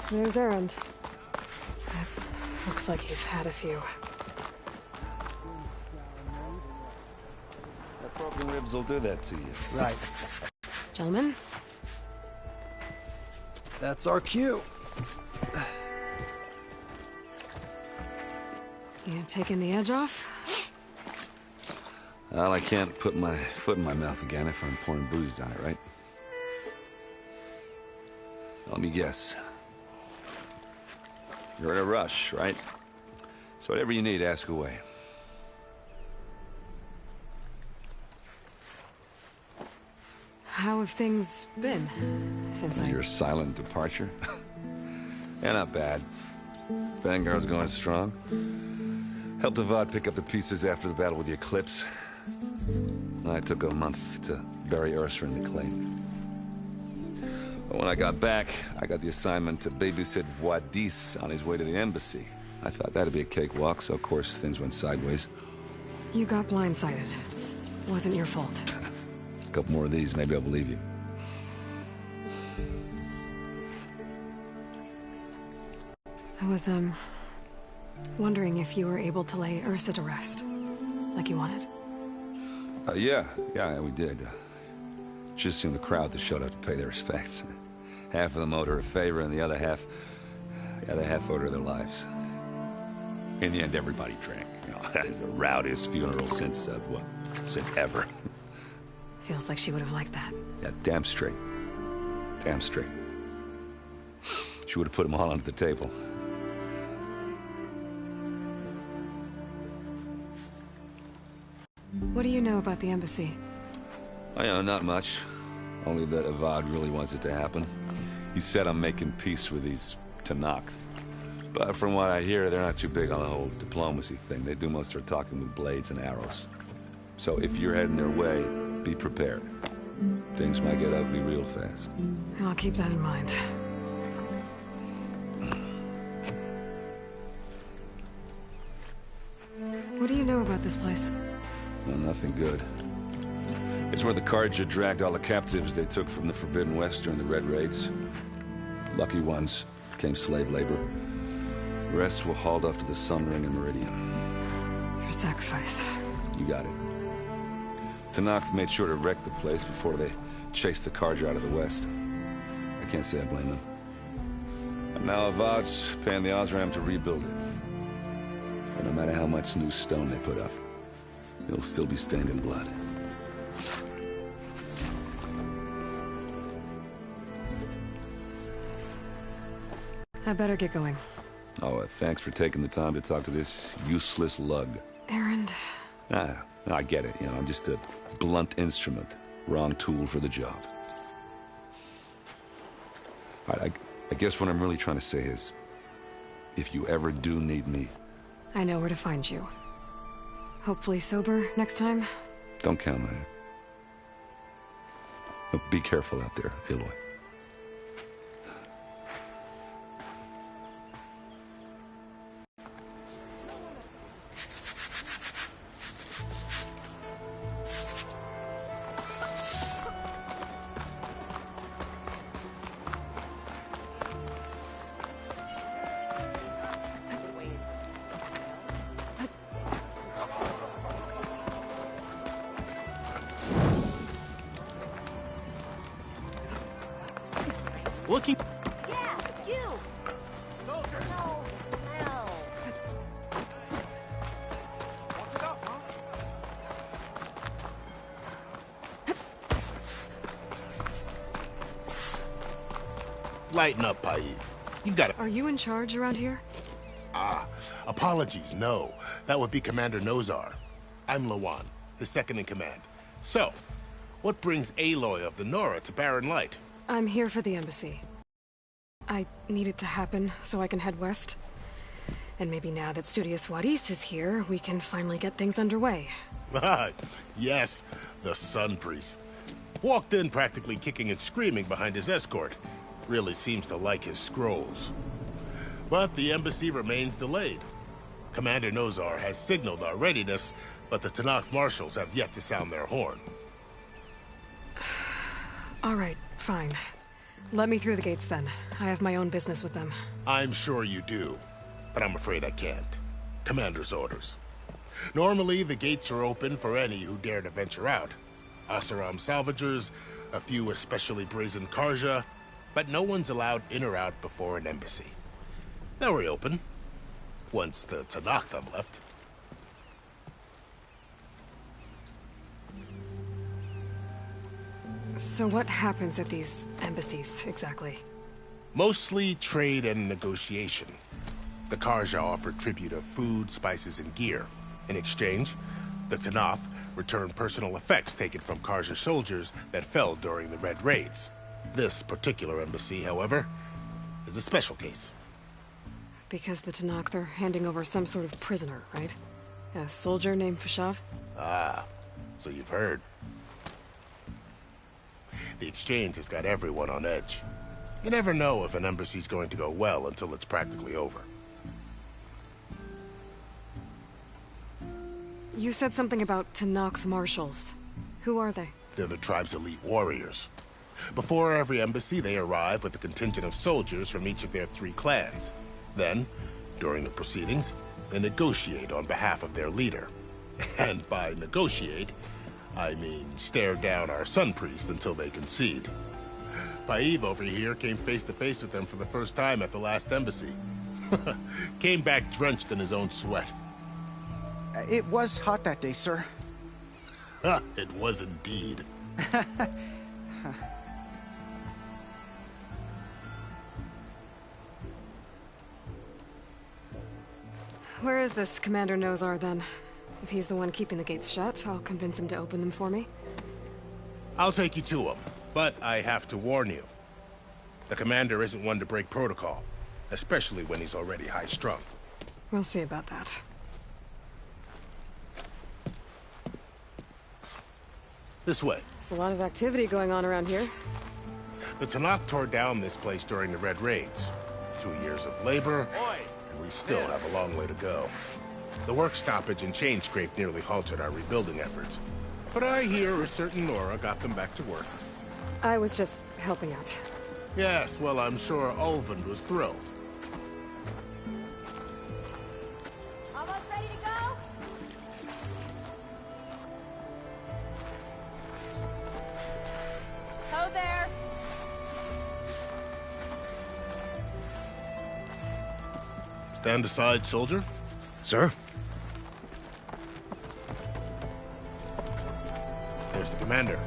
There's Erend. Looks like he's had a few. That broken ribs will do that to you. Right. Gentlemen? That's our cue. You taking the edge off? Well, I can't put my foot in my mouth again if I'm pouring booze down it, right? Let me guess. You're in a rush, right? So whatever you need, ask away. How have things been since Your silent departure? Yeah, not bad. Vanguard's going strong. Helped Avad pick up the pieces after the battle with the Eclipse. I took a month to bury Ursa in the clay. But when I got back, I got the assignment to babysit Wadis on his way to the embassy. I thought that'd be a cakewalk, so of course things went sideways. You got blindsided. Wasn't your fault. A couple more of these, maybe I'll believe you. I was, wondering if you were able to lay Ursa to rest, like you wanted. Yeah, we did. Just seemed the crowd that showed up to pay their respects. Half of them owed her a favor, and the other half owed her their lives. In the end, everybody drank. You know, it's the rowdiest funeral since ever. Feels like she would have liked that. Yeah, damn straight. Damn straight. She would have put them all under the table. What do you know about the embassy? I know, not much. Only that Avad really wants it to happen. He said I'm making peace with these Tanakh. But from what I hear, they're not too big on the whole diplomacy thing. They do most of their talking with blades and arrows. So if you're heading their way, be prepared. Things might get ugly real fast. I'll keep that in mind. What do you know about this place? Well, nothing good. It's where the Karja dragged all the captives they took from the Forbidden West during the Red Raids. Lucky ones became slave labor. The rest were hauled off to the Sun Ring and Meridian. For sacrifice. You got it. Tanakh made sure to wreck the place before they chased the Karja out of the West. I can't say I blame them. And now Avad's paying the Osram to rebuild it. And no matter how much new stone they put up, it'll still be stained in blood. I better get going. Oh, thanks for taking the time to talk to this useless lug. Erend. I get it. You know, I'm just a blunt instrument. Wrong tool for the job. All right, I guess what I'm really trying to say is, if you ever do need me... I know where to find you. Hopefully sober next time? Don't count on it. But be careful out there, Aloy. Looking. Yeah, you. No smell. Lighten up, Paid. You've got it. Are you in charge around here? Apologies, no. That would be Commander Nozar. I'm Lawan, the second in command. So, what brings Aloy of the Nora to Barren Light? I'm here for the embassy. I need it to happen so I can head west. And maybe now that Studious Wadis is here, we can finally get things underway. Yes, the Sun Priest. Walked in practically kicking and screaming behind his escort. Really seems to like his scrolls. But the embassy remains delayed. Commander Nozar has signaled our readiness, but the Tanakh marshals have yet to sound their horn. All right, fine. Let me through the gates then. I have my own business with them. I'm sure you do, but I'm afraid I can't. Commander's orders. Normally, the gates are open for any who dare to venture out. Oseram salvagers, a few especially brazen Karja, but no one's allowed in or out before an embassy. They'll reopen, once the Tanakh have left. So what happens at these embassies, exactly? Mostly trade and negotiation. The Karja offer tribute of food, spices, and gear. In exchange, the Tanakh return personal effects taken from Karja soldiers that fell during the Red Raids. This particular embassy, however, is a special case. Because the Tanakh, they're handing over some sort of prisoner, right? A soldier named Fashav? Ah, so you've heard. The exchange has got everyone on edge. You never know if an embassy's going to go well until it's practically over. You said something about Tanakh marshals. Who are they? They're the tribe's elite warriors. Before every embassy, they arrive with a contingent of soldiers from each of their 3 clans. Then, during the proceedings, they negotiate on behalf of their leader. And by negotiate, I mean stare down our Sun Priest until they concede. Paiv over here came face to face with them for the first time at the last embassy. Came back drenched in his own sweat. It was hot that day, sir. It was indeed. Where is this Commander Nozar, then? If he's the one keeping the gates shut, I'll convince him to open them for me. I'll take you to him, but I have to warn you. The commander isn't one to break protocol, especially when he's already high-strung. We'll see about that. This way. There's a lot of activity going on around here. The Tanakh tore down this place during the Red Raids. 2 years of labor, and we still have a long way to go. The work stoppage and chain scrape nearly halted our rebuilding efforts. But I hear a certain Nora got them back to work. I was just helping out. Yes, well, I'm sure Ulvund was thrilled. Almost ready to go? Ho there! Stand aside, soldier. Sir? There's the commander.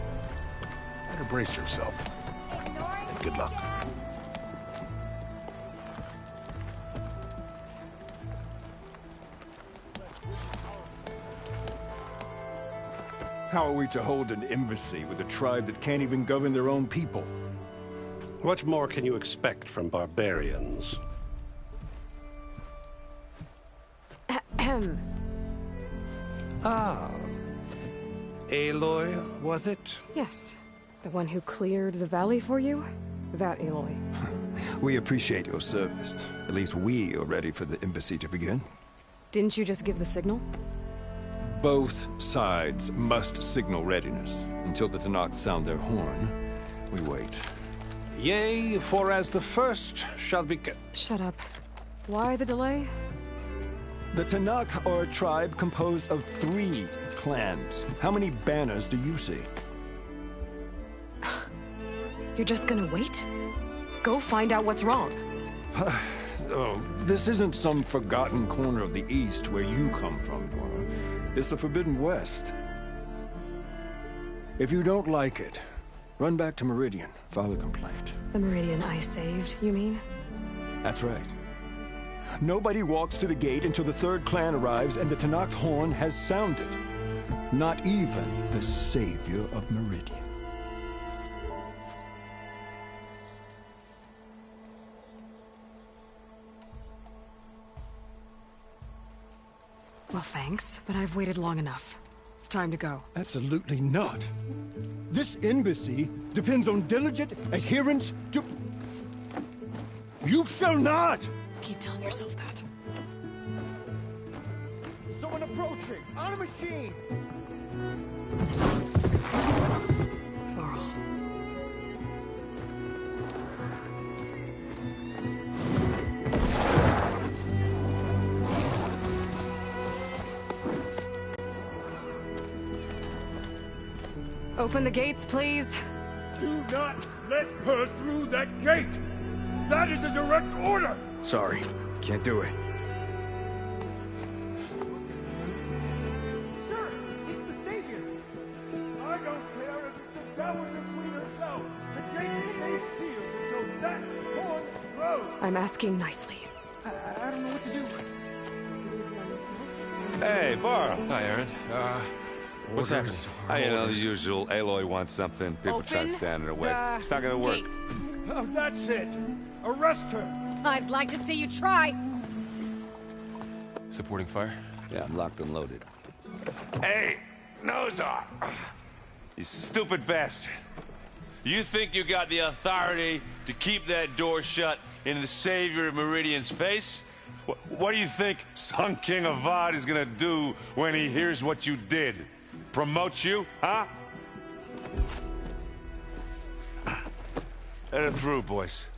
Better brace yourself. And good luck. How are we to hold an embassy with a tribe that can't even govern their own people? What more can you expect from barbarians? Ahem. Ah. Aloy, was it? Yes. The one who cleared the valley for you? That Aloy. We appreciate your service. At least we are ready for the embassy to begin. Didn't you just give the signal? Both sides must signal readiness. Until the Tanakh sound their horn, we wait. Yea, for as the first shall be... Shut up. Why the delay? The Tanakh are a tribe composed of 3 clans. How many banners do you see? You're just gonna wait? Go find out what's wrong. Oh, this isn't some forgotten corner of the East where you come from, Nora. It's the Forbidden West. If you don't like it, run back to Meridian, file a complaint. The Meridian I saved, you mean? That's right. Nobody walks to the gate until the 3rd clan arrives and the Tanakh horn has sounded. Not even the savior of Meridian. Well, thanks, but I've waited long enough. It's time to go. Absolutely not. This embassy depends on diligent adherence to... You shall not! Keep telling yourself that. Someone approaching! On a machine! Laurel. Open the gates, please. Do not let her through that gate! That is a direct order! Sorry, can't do it. Sir, it's the Savior! I don't care if it's the Dowager Queen herself! The gate stays sealed until that horn blows! I'm asking nicely. I don't know what to do. Hey, Var. Hi, Aaron. What's happening? You know, the usual. Aloy wants something. People try to stand in her way. It's not gonna work. Oh, that's it! Arrest her! I'd like to see you try. Supporting fire? Yeah, I'm locked and loaded. Hey, Nozar! You stupid bastard. You think you got the authority to keep that door shut in the Savior of Meridian's face? What do you think Sun King Avad is gonna do when he hears what you did? Promote you, huh? Let it through, boys.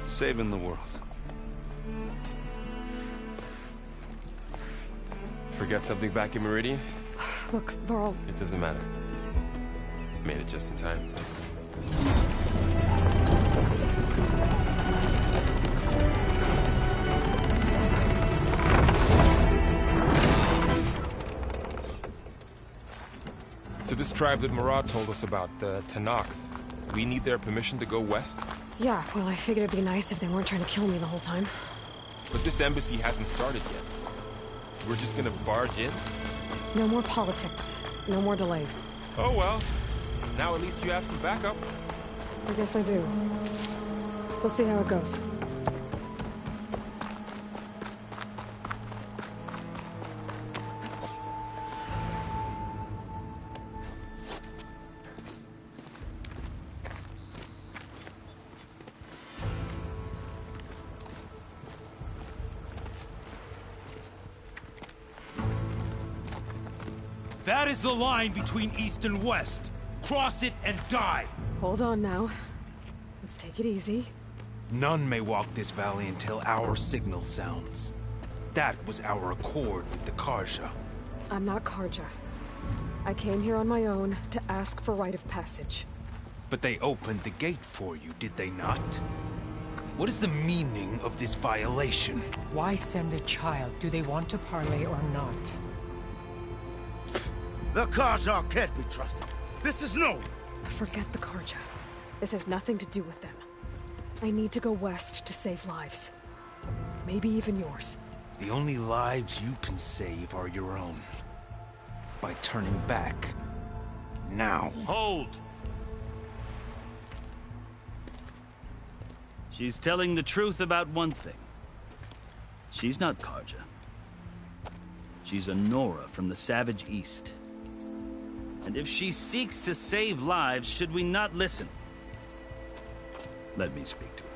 Saving the world. Forget something back in Meridian? Look, Laurel. It doesn't matter. Made it just in time. So this tribe that Murad told us about, the Tanakh, we need their permission to go west? Yeah, well, I figured it'd be nice if they weren't trying to kill me the whole time. But this embassy hasn't started yet. We're just gonna barge in? Just no more politics. No more delays. Oh well. Now at least you have some backup. I guess I do. We'll see how it goes. That is the line between East and West. Cross it and die. Hold on now. Let's take it easy. None may walk this valley until our signal sounds. That was our accord with the Karja. I'm not Karja. I came here on my own to ask for rite of passage. But they opened the gate for you, did they not? What is the meaning of this violation? Why send a child? Do they want to parley or not? The Karja can't be trusted. This is known. Forget the Karja. This has nothing to do with them. I need to go west to save lives. Maybe even yours. The only lives you can save are your own. By turning back. Now. Hold! She's telling the truth about one thing. She's not Karja. She's a Nora from the Savage East. And if she seeks to save lives, should we not listen? Let me speak to her.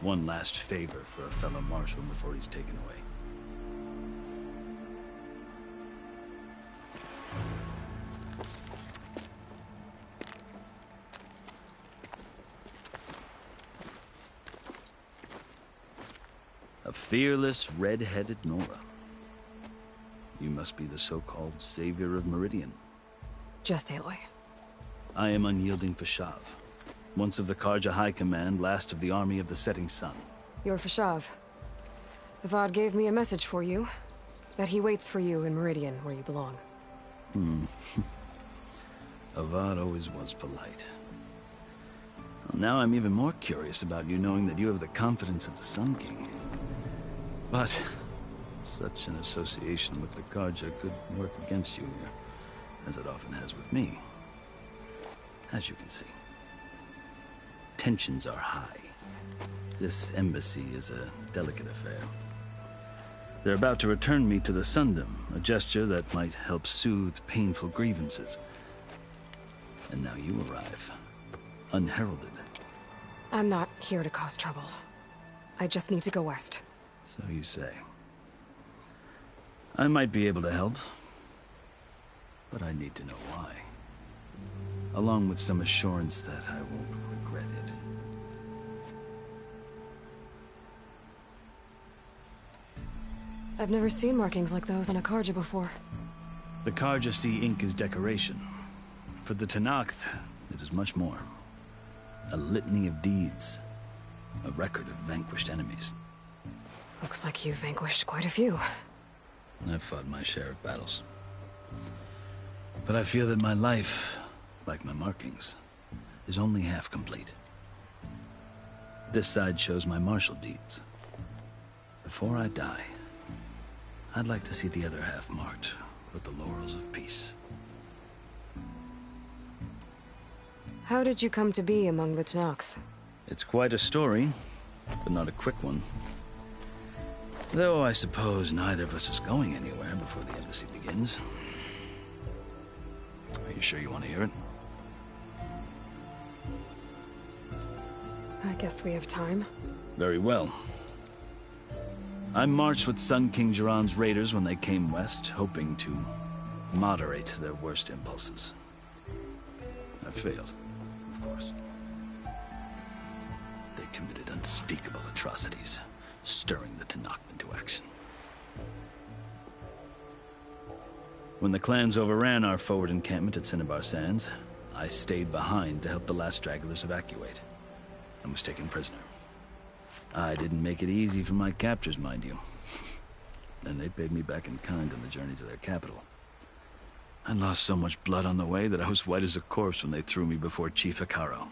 One last favor for a fellow marshal before he's taken away. A fearless, red-headed Nora. You must be the so-called savior of Meridian. Just Aloy. I am unyielding Fashav. Once of the Karja High Command, last of the army of the Setting Sun. You're Fashav. Avad gave me a message for you. That he waits for you in Meridian, where you belong. Avad always was polite. Well, now I'm even more curious about you knowing that you have the confidence of the Sun King. But such an association with the Karja could work against you here, as it often has with me. As you can see, tensions are high. This embassy is a delicate affair. They're about to return me to the Sundom, a gesture that might help soothe painful grievances. And now you arrive, unheralded. I'm not here to cause trouble. I just need to go west. So you say. I might be able to help, but I need to know why. Along with some assurance that I won't regret it. I've never seen markings like those on a Karja before. The Karja see ink as decoration. For the Tenakth, it is much more. A litany of deeds. A record of vanquished enemies. Looks like you've vanquished quite a few. I've fought my share of battles. But I feel that my life, like my markings, is only half complete. This side shows my martial deeds. Before I die, I'd like to see the other half marked with the laurels of peace. How did you come to be among the Tenakth? It's quite a story, but not a quick one. Though I suppose neither of us is going anywhere before the embassy begins. Are you sure you want to hear it? I guess we have time. Very well. I marched with Sun King Jiran's raiders when they came west, hoping to moderate their worst impulses. I failed, of course. They committed unspeakable atrocities, stirring the Tenakth into action. When the clans overran our forward encampment at Cinnabar Sands, I stayed behind to help the last stragglers evacuate, and was taken prisoner. I didn't make it easy for my captors, mind you. And they paid me back in kind on the journey to their capital. I lost so much blood on the way that I was white as a corpse when they threw me before Chief Hikaro.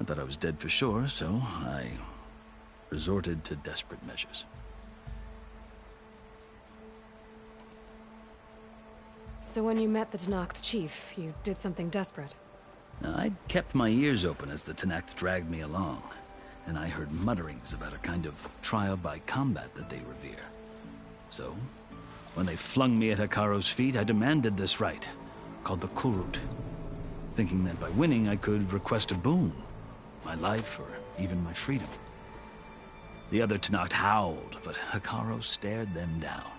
I thought I was dead for sure, so I resorted to desperate measures. So when you met the Tenakth chief, you did something desperate? I'd kept my ears open as the Tenakth dragged me along, and I heard mutterings about a kind of trial by combat that they revere. So, when they flung me at Hikaro's feet, I demanded this right, called the Kurut, thinking that by winning I could request a boon, my life or even my freedom. The other Tenakth howled, but Hikaro stared them down,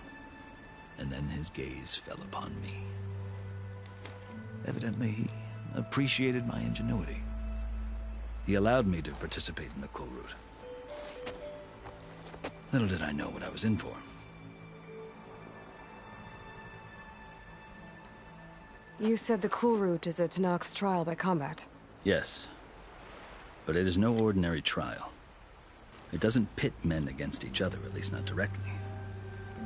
and then his gaze fell upon me. Evidently, he appreciated my ingenuity. He allowed me to participate in the Kurut. Little did I know what I was in for. You said the Kurut is a Tenakth trial by combat. Yes, but it is no ordinary trial. It doesn't pit men against each other, at least not directly.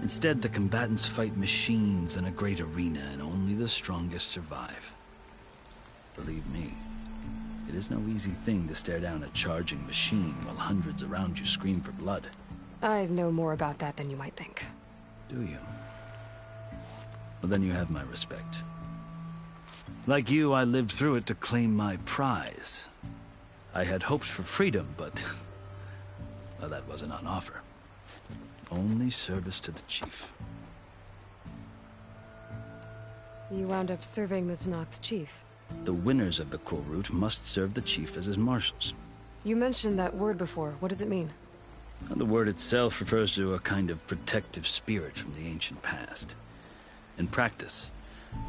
Instead, the combatants fight machines in a great arena, and only the strongest survive. Believe me, it is no easy thing to stare down a charging machine while hundreds around you scream for blood. I know more about that than you might think. Do you? Well, then you have my respect. Like you, I lived through it to claim my prize. I had hopes for freedom, but well, that wasn't on offer. Only service to the chief. You wound up serving the Tenakth chief. The winners of the Kurut must serve the chief as his marshals. You mentioned that word before. What does it mean? The word itself refers to a kind of protective spirit from the ancient past. In practice,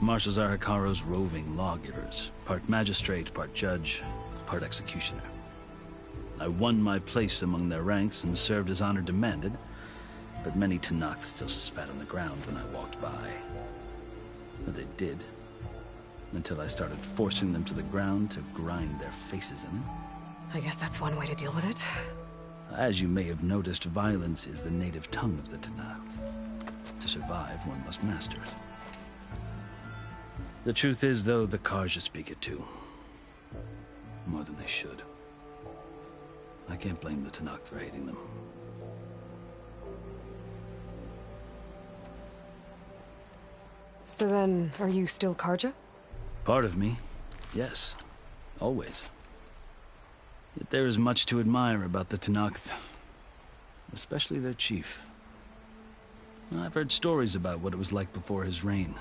marshals are Hikaro's roving lawgivers, part magistrate, part judge, part executioner. I won my place among their ranks and served as honor demanded, but many Tenakth still spat on the ground when I walked by. But they did, until I started forcing them to the ground to grind their faces in. I guess that's one way to deal with it. As you may have noticed, violence is the native tongue of the Tenakth. To survive, one must master it. The truth is, though, the Karja speak it too. More than they should. I can't blame the Tenakth for hating them. So then, are you still Karja? Part of me, yes. Always. Yet there is much to admire about the Tenakth. Especially their chief. I've heard stories about what it was like before his reign.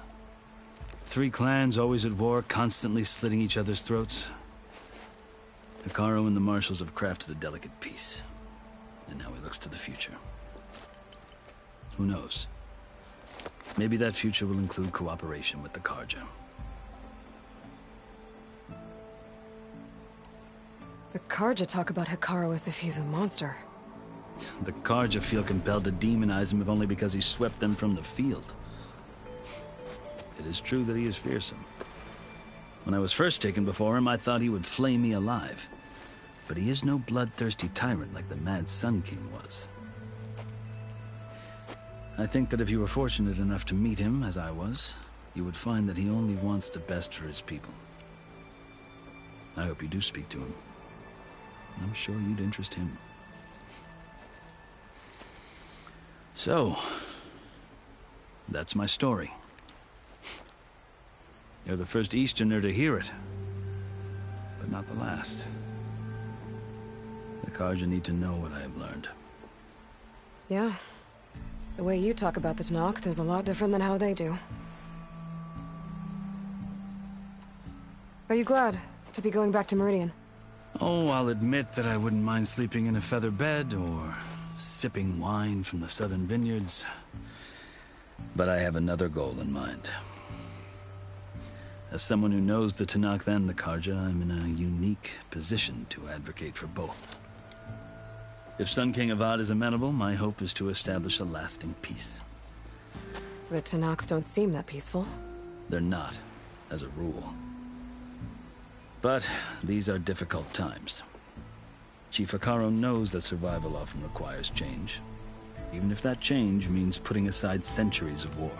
3 clans always at war, constantly slitting each other's throats. Hikaru and the Marshals have crafted a delicate peace. And now he looks to the future. Who knows? Maybe that future will include cooperation with the Karja. The Karja talk about Hikaru as if he's a monster. The Karja feel compelled to demonize him if only because he swept them from the field. It is true that he is fearsome. When I was first taken before him, I thought he would flay me alive. But he is no bloodthirsty tyrant like the Mad Sun King was. I think that if you were fortunate enough to meet him, as I was, you would find that he only wants the best for his people. I hope you do speak to him. I'm sure you'd interest him. So, that's my story. You're the first Easterner to hear it, but not the last. The Karja need to know what I have learned. Yeah. The way you talk about the Tanakh is a lot different than how they do. Are you glad to be going back to Meridian? Oh, I'll admit that I wouldn't mind sleeping in a feather bed or sipping wine from the southern vineyards. But I have another goal in mind. As someone who knows the Tanakh and the Karja, I'm in a unique position to advocate for both. If Sun King Avad is amenable, my hope is to establish a lasting peace. The Tanakh don't seem that peaceful. They're not, as a rule. But these are difficult times. Chief Hikaru knows that survival often requires change, even if that change means putting aside centuries of war.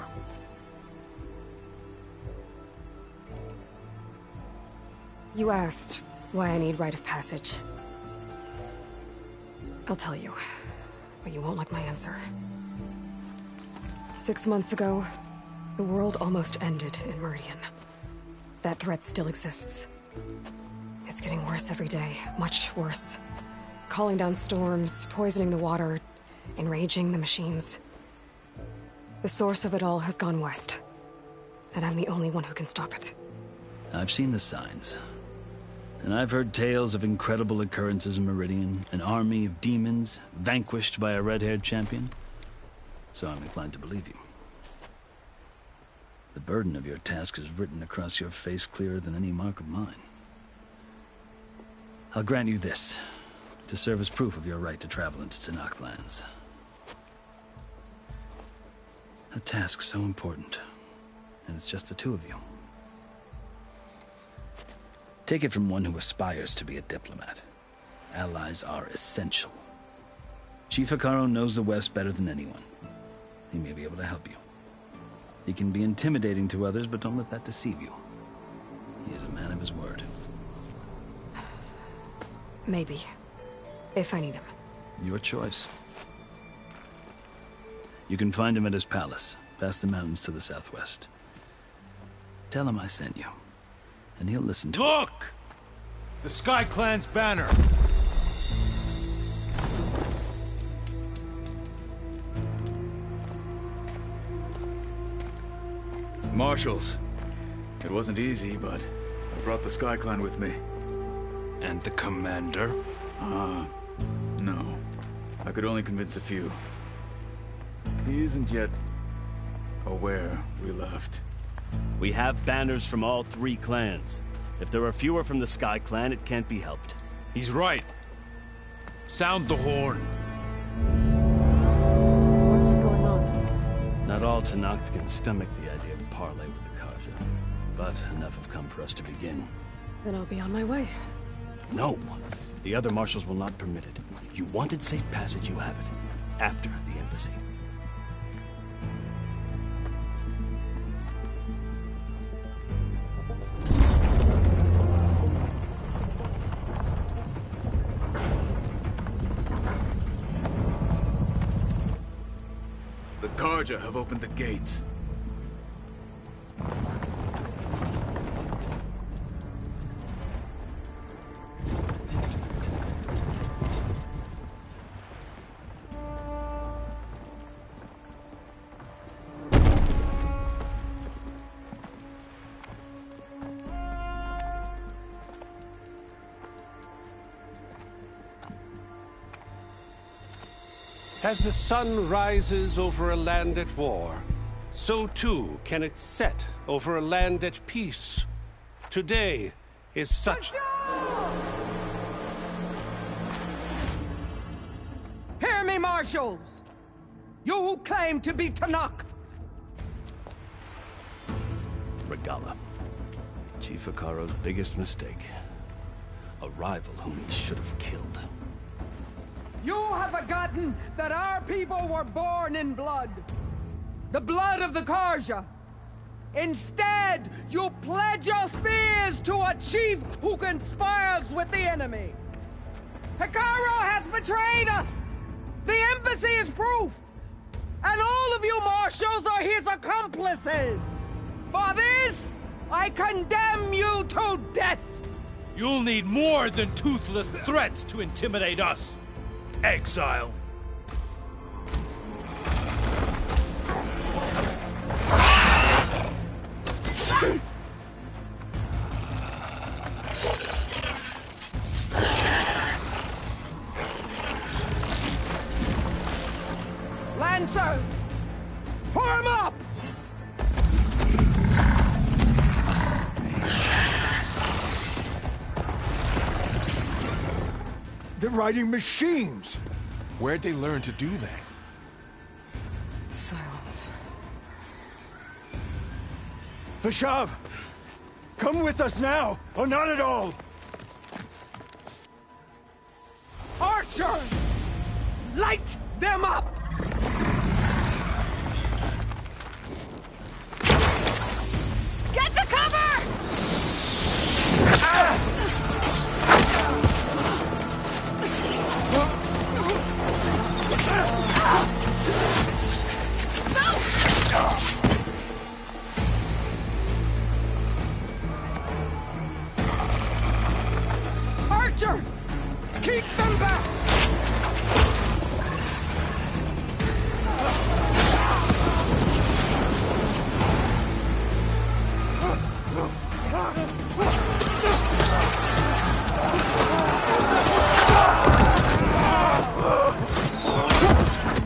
You asked why I need rite of passage. I'll tell you, but you won't like my answer. 6 months ago, the world almost ended in Meridian. That threat still exists. It's getting worse every day, much worse. Calling down storms, poisoning the water, enraging the machines. The source of it all has gone west, and I'm the only one who can stop it. I've seen the signs. And I've heard tales of incredible occurrences in Meridian, an army of demons vanquished by a red-haired champion. So I'm inclined to believe you. The burden of your task is written across your face clearer than any mark of mine. I'll grant you this, to serve as proof of your right to travel into Tanakh lands. A task so important, and it's just the two of you. Take it from one who aspires to be a diplomat. Allies are essential. Chief Hikaru knows the West better than anyone. He may be able to help you. He can be intimidating to others, but don't let that deceive you. He is a man of his word. Maybe. If I need him. Your choice. You can find him at his palace, past the mountains to the southwest. Tell him I sent you, and he'll listen to Look! The Sky Clan's banner! Marshals. It wasn't easy, but I brought the Sky Clan with me. And the commander? No. I could only convince a few. He isn't yet aware we left. We have banners from all 3 clans. If there are fewer from the Sky Clan, it can't be helped. He's right. Sound the horn. What's going on? Not all Tanakh can stomach the idea of parley with the Karja, but enough have come for us to begin. Then I'll be on my way. No. The other marshals will not permit it. You wanted safe passage, you have it. After the embassy. The Karja have opened the gates. As the sun rises over a land at war, so too can it set over a land at peace. Today is such... Hear me, marshals! You who claim to be Tanakh! Regala. Chief Hikaro's biggest mistake. A rival whom he should have killed. You have forgotten that our people were born in blood. The blood of the Karja. Instead, you pledge your spears to a chief who conspires with the enemy. Hikaro has betrayed us! The embassy is proof! And all of you marshals are his accomplices! For this, I condemn you to death! You'll need more than toothless threats to intimidate us. Exile. Lancers! Form up! They're riding machines. Where'd they learn to do that? Silence. Vashav! Come with us now, or not at all! Archers! Light them up! Get to cover! Archers! Keep them back!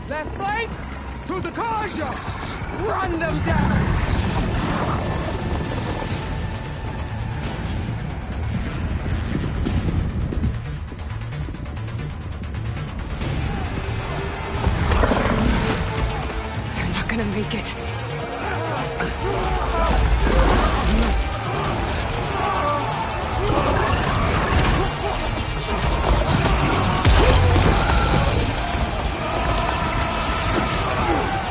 Left flank to the Karja! Run them down! They're not gonna make it.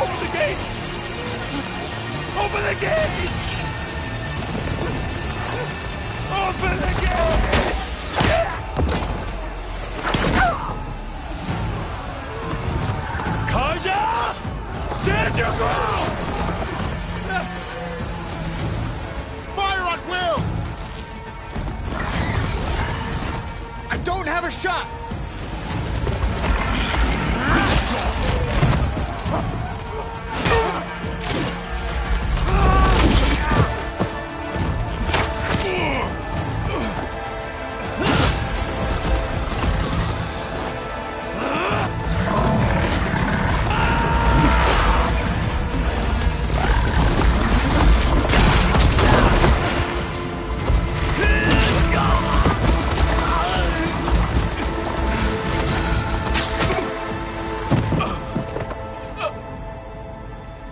Open the gates! Open the gates! Open the gates! Karja! Stand your ground! Fire on will! I don't have a shot!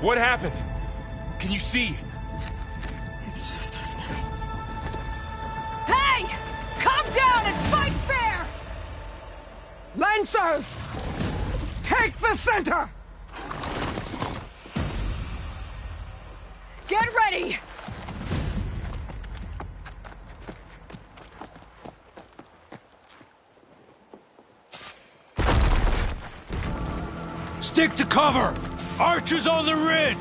What happened? Can you see? It's just us now. Hey! Calm down and fight fair! Lancers! Take the center! Get ready! Stick to cover! Archers on the ridge!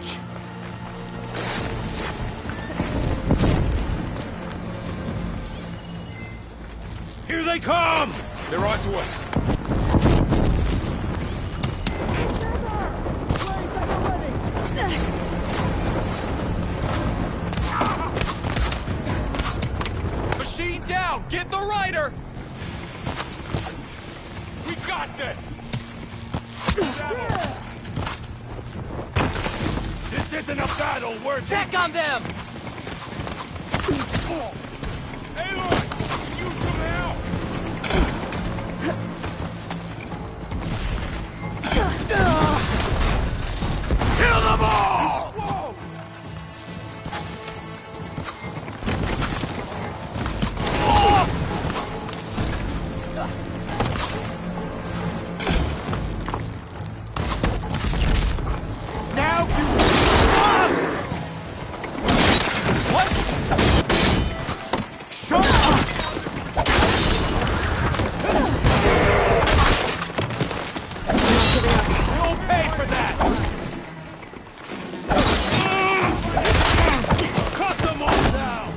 Here they come! They're onto us. Machine down! Get the rider! We got this! idol worth Check on them! Aloy, can you come out? Kill them all! Whoa! Now you... What? Shut up! You'll pay for that! Cut them all down!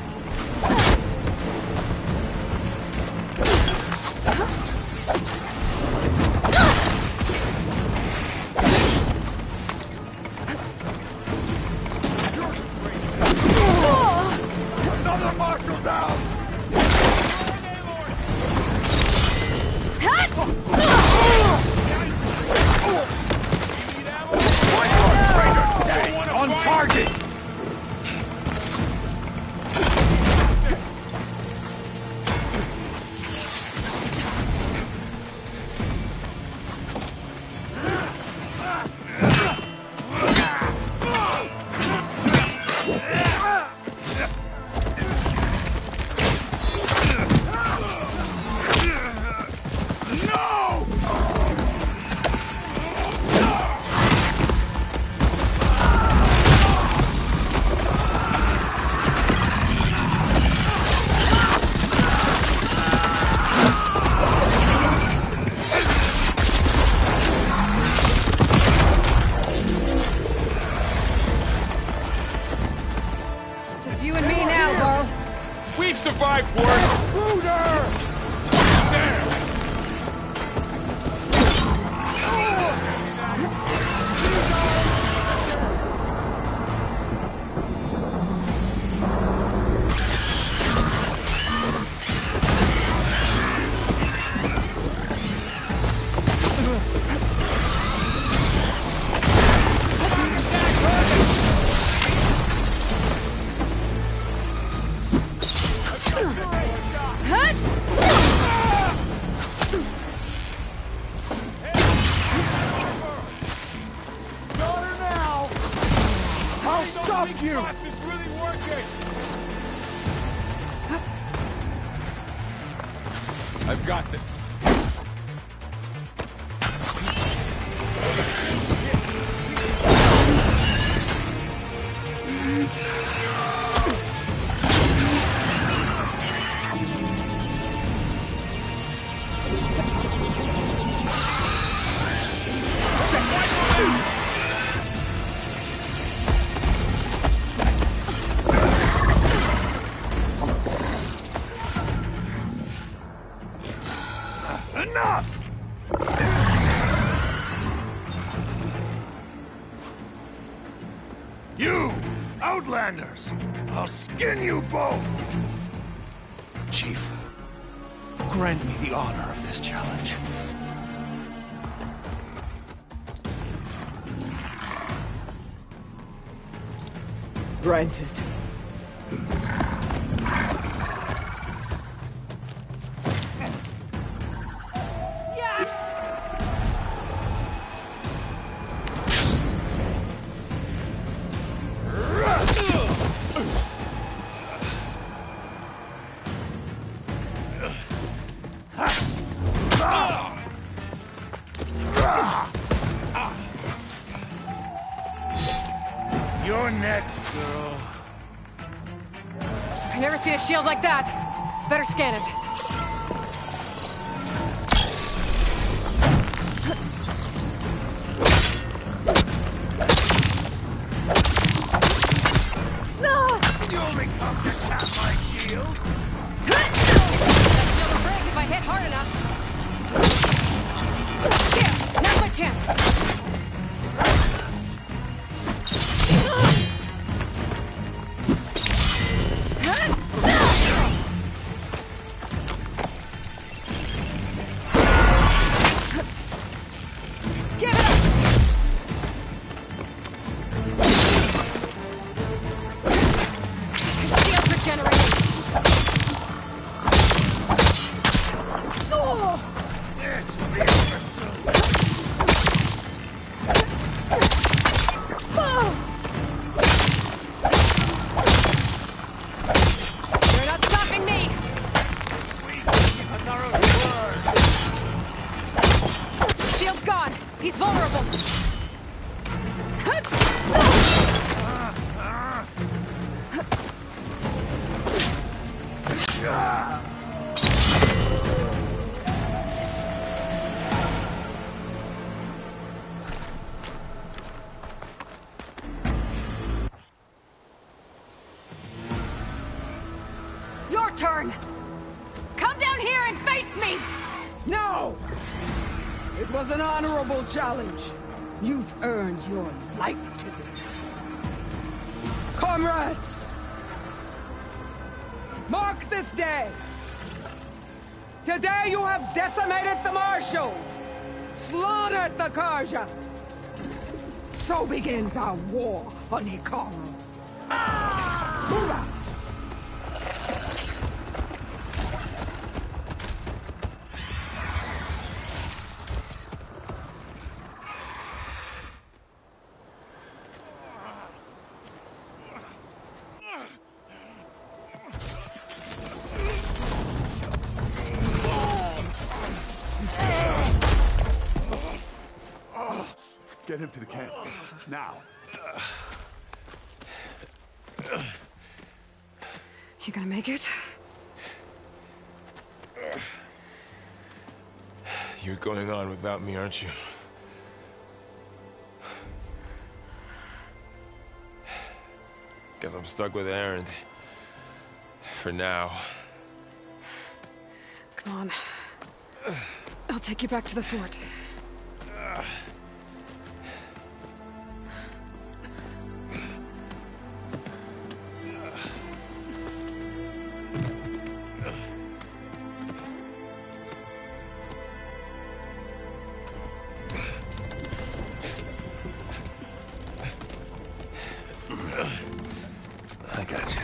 Another marshal down! On target! Just you and me now, Burl. We've survived worse! Booter! Got her now! I'll stop you! It's really working! I've got this. Enough! You! Outlanders! I'll skin you both! Chief, grant me the honor of this challenge. Granted. You're next, girl. I've never seen a shield like that. Better scan it. You only come to tap my shield? That shield will break if I hit hard enough. Here, now's my chance. turn! Come down here and face me! No! It was an honorable challenge. You've earned your life today. Comrades! Mark this day! Today you have decimated the Marshals! Slaughtered the Karja! So begins our war on Hikaru. Move out! Get him to the camp. Now. You gonna make it? You're going on without me, aren't you? Guess I'm stuck with Aaron. For now. Come on. I'll take you back to the fort. I got you.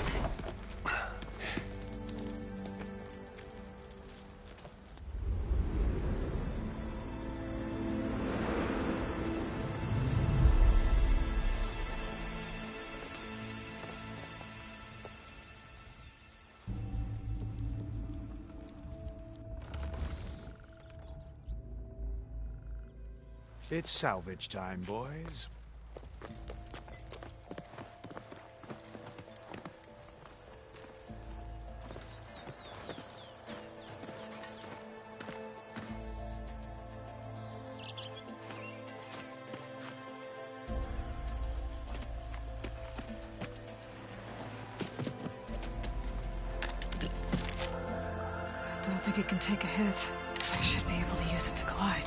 It's salvage time, boys. I don't think it can take a hit. I should be able to use it to glide.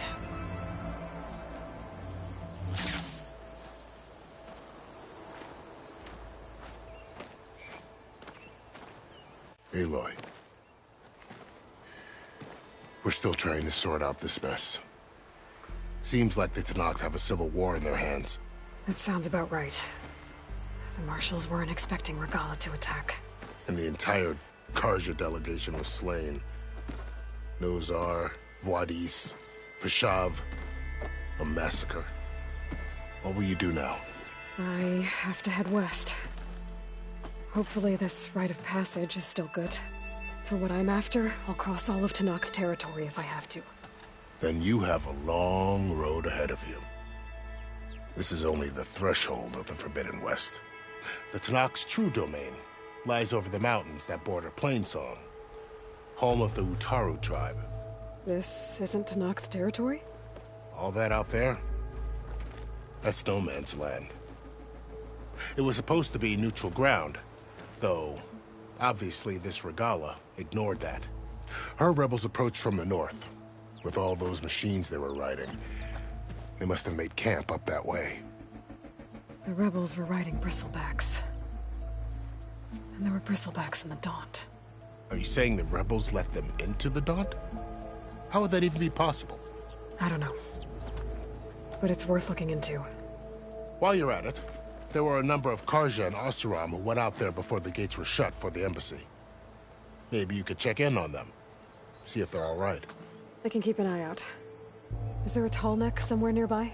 Aloy. We're still trying to sort out this mess. Seems like the Tenakth have a civil war in their hands. That sounds about right. The Marshals weren't expecting Regala to attack. And the entire Karja delegation was slain. Nozar, Voidis, Vashav. A massacre. What will you do now? I have to head west. Hopefully this rite of passage is still good. For what I'm after, I'll cross all of Tenakth territory if I have to. Then you have a long road ahead of you. This is only the threshold of the Forbidden West. The Tenakth's true domain lies over the mountains that border Plainsong, home of the Utaru tribe. This isn't Tenakth territory? All that out there? That's no man's land. It was supposed to be neutral ground, though obviously this Regala ignored that. Her rebels approached from the north. With all those machines they were riding, they must have made camp up that way. The rebels were riding bristlebacks. And there were bristlebacks in the Daunt. Are you saying the rebels let them into the Daunt? How would that even be possible? I don't know. But it's worth looking into. While you're at it, there were a number of Karja and Oseram who went out there before the gates were shut for the embassy. Maybe you could check in on them. See if they're all right. I can keep an eye out. Is there a tall neck somewhere nearby?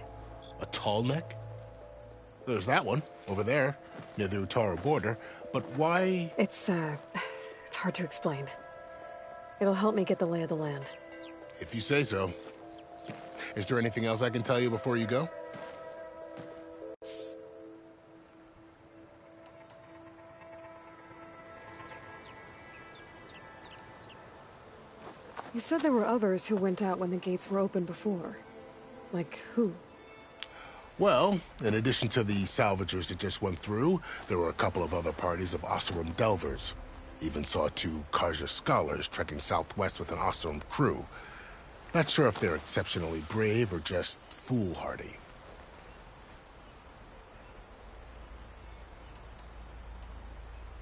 A tall neck? There's that one, over there, near the Utaru border. But why? It's hard to explain. It'll help me get the lay of the land. If you say so. Is there anything else I can tell you before you go? You said there were others who went out when the gates were open before. Like who? Well, in addition to the salvagers that just went through, there were a couple of other parties of Oseram Delvers. Even saw 2 Karja scholars trekking southwest with an Oseram crew. Not sure if they're exceptionally brave or just foolhardy.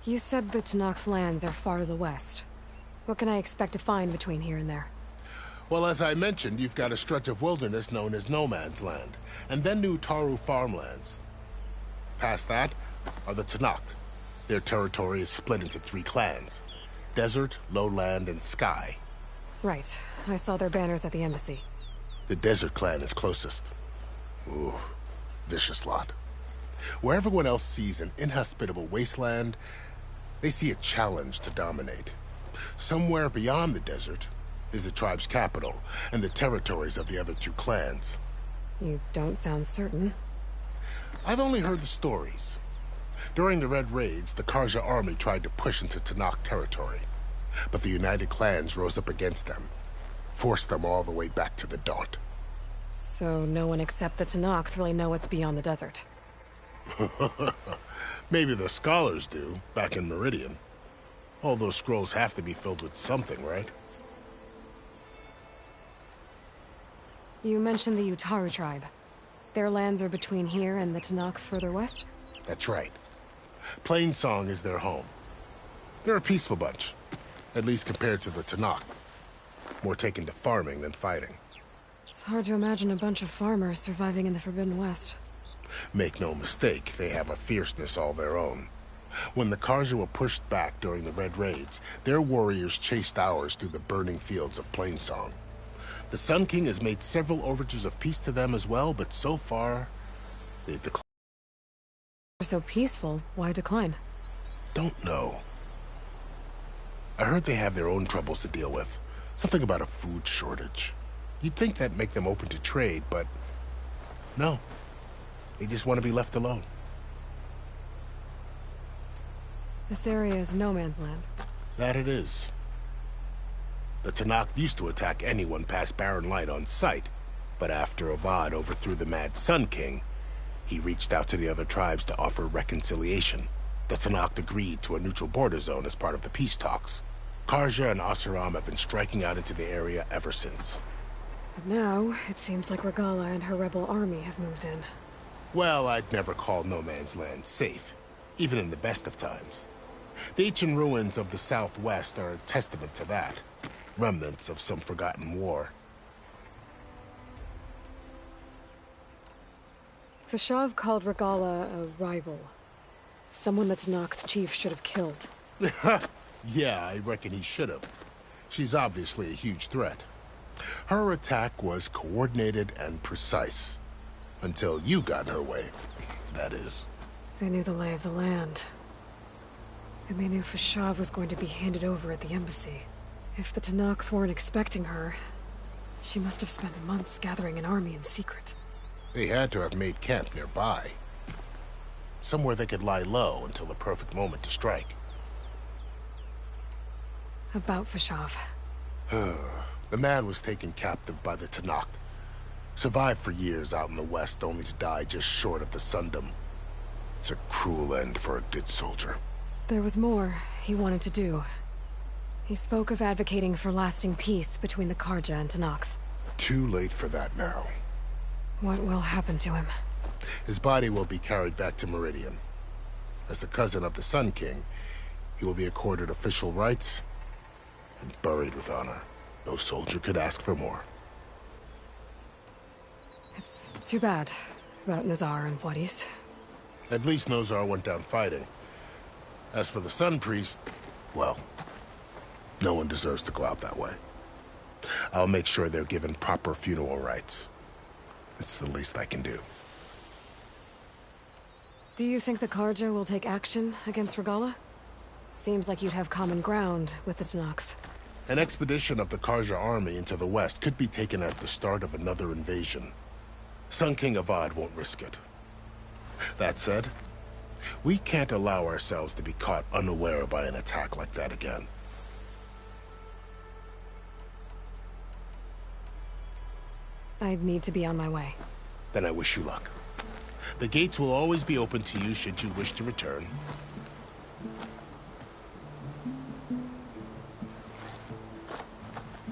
You said the Tenakth lands are far to the west. What can I expect to find between here and there? Well, as I mentioned, you've got a stretch of wilderness known as No Man's Land, and then new Taru farmlands. Past that are the Tenakth. Their territory is split into 3 clans: Desert, Lowland, and Sky. Right. I saw their banners at the embassy. The Desert clan is closest. Ooh, vicious lot. Where everyone else sees an inhospitable wasteland, they see a challenge to dominate. Somewhere beyond the desert is the tribe's capital and the territories of the other 2 clans. You don't sound certain. I've only heard the stories. During the Red Raids, the Karja army tried to push into Tenakth territory, but the United Clans rose up against them, forced them all the way back to the Daunt. So no one except the Tenakth really know what's beyond the desert. Maybe the scholars do, back in Meridian. All those scrolls have to be filled with something, right? You mentioned the Utaru tribe. Their lands are between here and the Tenakth further west? That's right. Plainsong is their home. They're a peaceful bunch, at least compared to the Tenakth. More taken to farming than fighting. It's hard to imagine a bunch of farmers surviving in the Forbidden West. Make no mistake, they have a fierceness all their own. When the Karja were pushed back during the Red Raids, their warriors chased ours through the burning fields of Plainsong. The Sun King has made several overtures of peace to them as well, but so far, they've declined. They're so peaceful, why decline? Don't know. I heard they have their own troubles to deal with. Something about a food shortage. You'd think that'd make them open to trade, but no. They just want to be left alone. This area is no man's land. That it is. The Tenakth used to attack anyone past Barren Light on sight, but after Avad overthrew the Mad Sun King, he reached out to the other tribes to offer reconciliation. The Tenakth agreed to a neutral border zone as part of the peace talks. Karja and Oseram have been striking out into the area ever since. But now, it seems like Regala and her rebel army have moved in. Well, I'd never call No Man's Land safe, even in the best of times. The ancient ruins of the Southwest are a testament to that. Remnants of some forgotten war. Fashav called Regala a rival. Someone the Tenakth chief should have killed. Yeah, I reckon he should have. She's obviously a huge threat. Her attack was coordinated and precise. Until you got in her way, that is. They knew the lay of the land. And they knew Fashav was going to be handed over at the embassy. If the Tenakth weren't expecting her, she must have spent months gathering an army in secret. They had to have made camp nearby. Somewhere they could lie low until the perfect moment to strike. About Fashav. The man was taken captive by the Tenakth. Survived for years out in the west, only to die just short of the Sundom. It's a cruel end for a good soldier. There was more he wanted to do. He spoke of advocating for lasting peace between the Karja and Tenakth. Too late for that now. What will happen to him? His body will be carried back to Meridian. As a cousin of the Sun King, he will be accorded official rights and buried with honor. No soldier could ask for more. It's too bad about Nazar and Wadis. At least Nozar went down fighting. As for the Sun Priest, well, no one deserves to go out that way. I'll make sure they're given proper funeral rites. It's the least I can do. Do you think the Karja will take action against Regala? Seems like you'd have common ground with the Tenakth. An expedition of the Karja army into the west could be taken as the start of another invasion. Sun King Avad won't risk it. That said, we can't allow ourselves to be caught unaware by an attack like that again. I'd need to be on my way. Then I wish you luck. The gates will always be open to you should you wish to return.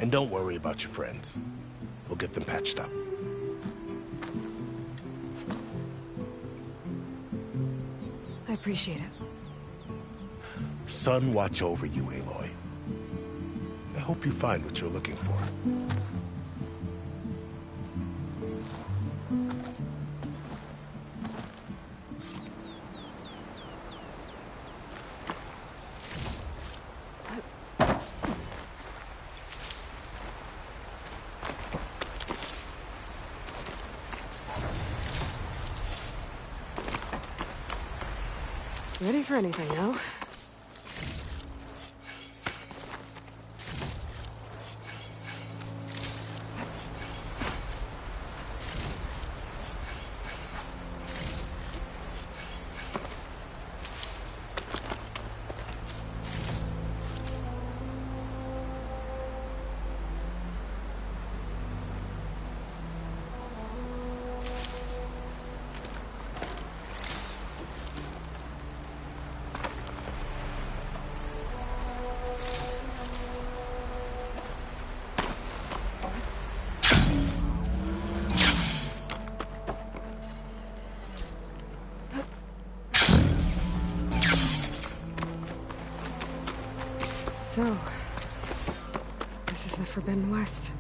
And don't worry about your friends. We'll get them patched up. I appreciate it. Sun watch over you, Aloy. I hope you find what you're looking for. Ready for anything now? So, this is the Forbidden West.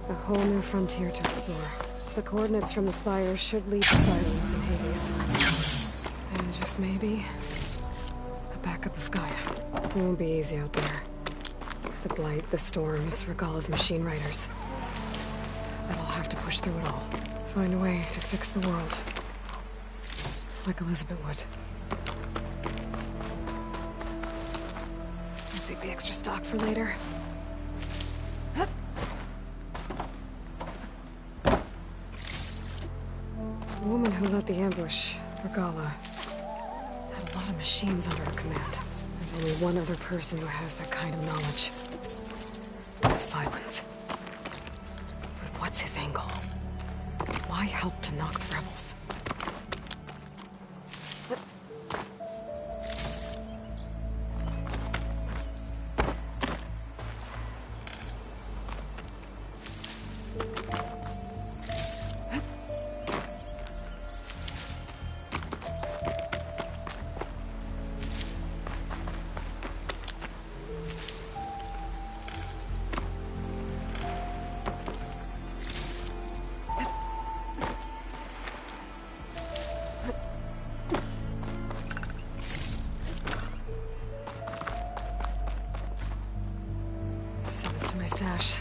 A whole new frontier to explore. The coordinates from the spires should lead to Silence and Hades. And just maybe, a backup of Gaia. It won't be easy out there. The Blight, the Storms, Regalla's machine riders. But I'll have to push through it all. Find a way to fix the world. Like Elizabeth would. Save the extra stock for later. The woman who led the ambush, Regalla, had a lot of machines under her command. There's only one other person who has that kind of knowledge. Silence. But what's his angle? Why help to knock the rebels? Send this to my stash.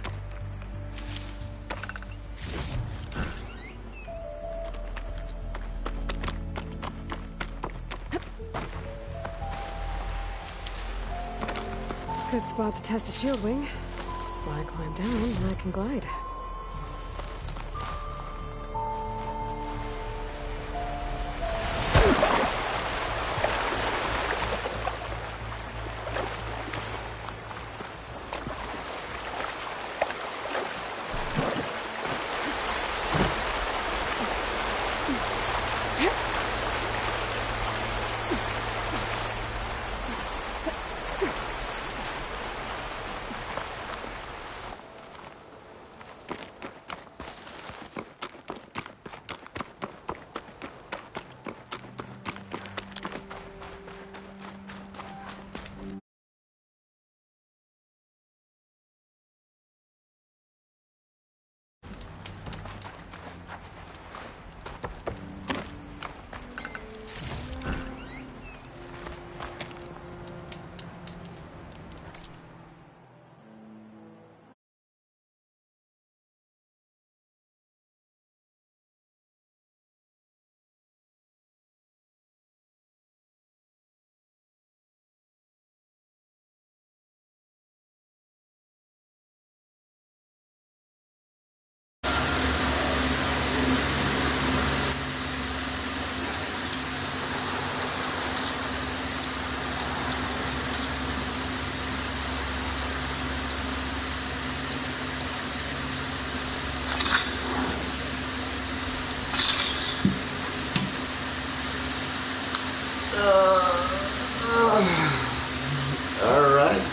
Good spot to test the shield wing. While I climb down, I can glide.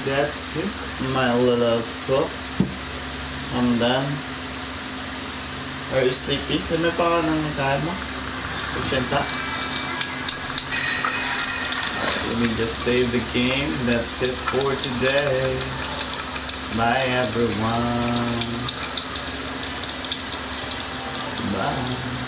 That's it, my little cook. I'm done. Are you sleepy? Dami pa ka ng kain mo? Kusyenta? Let me just save the game. That's it for today. Bye everyone. Bye.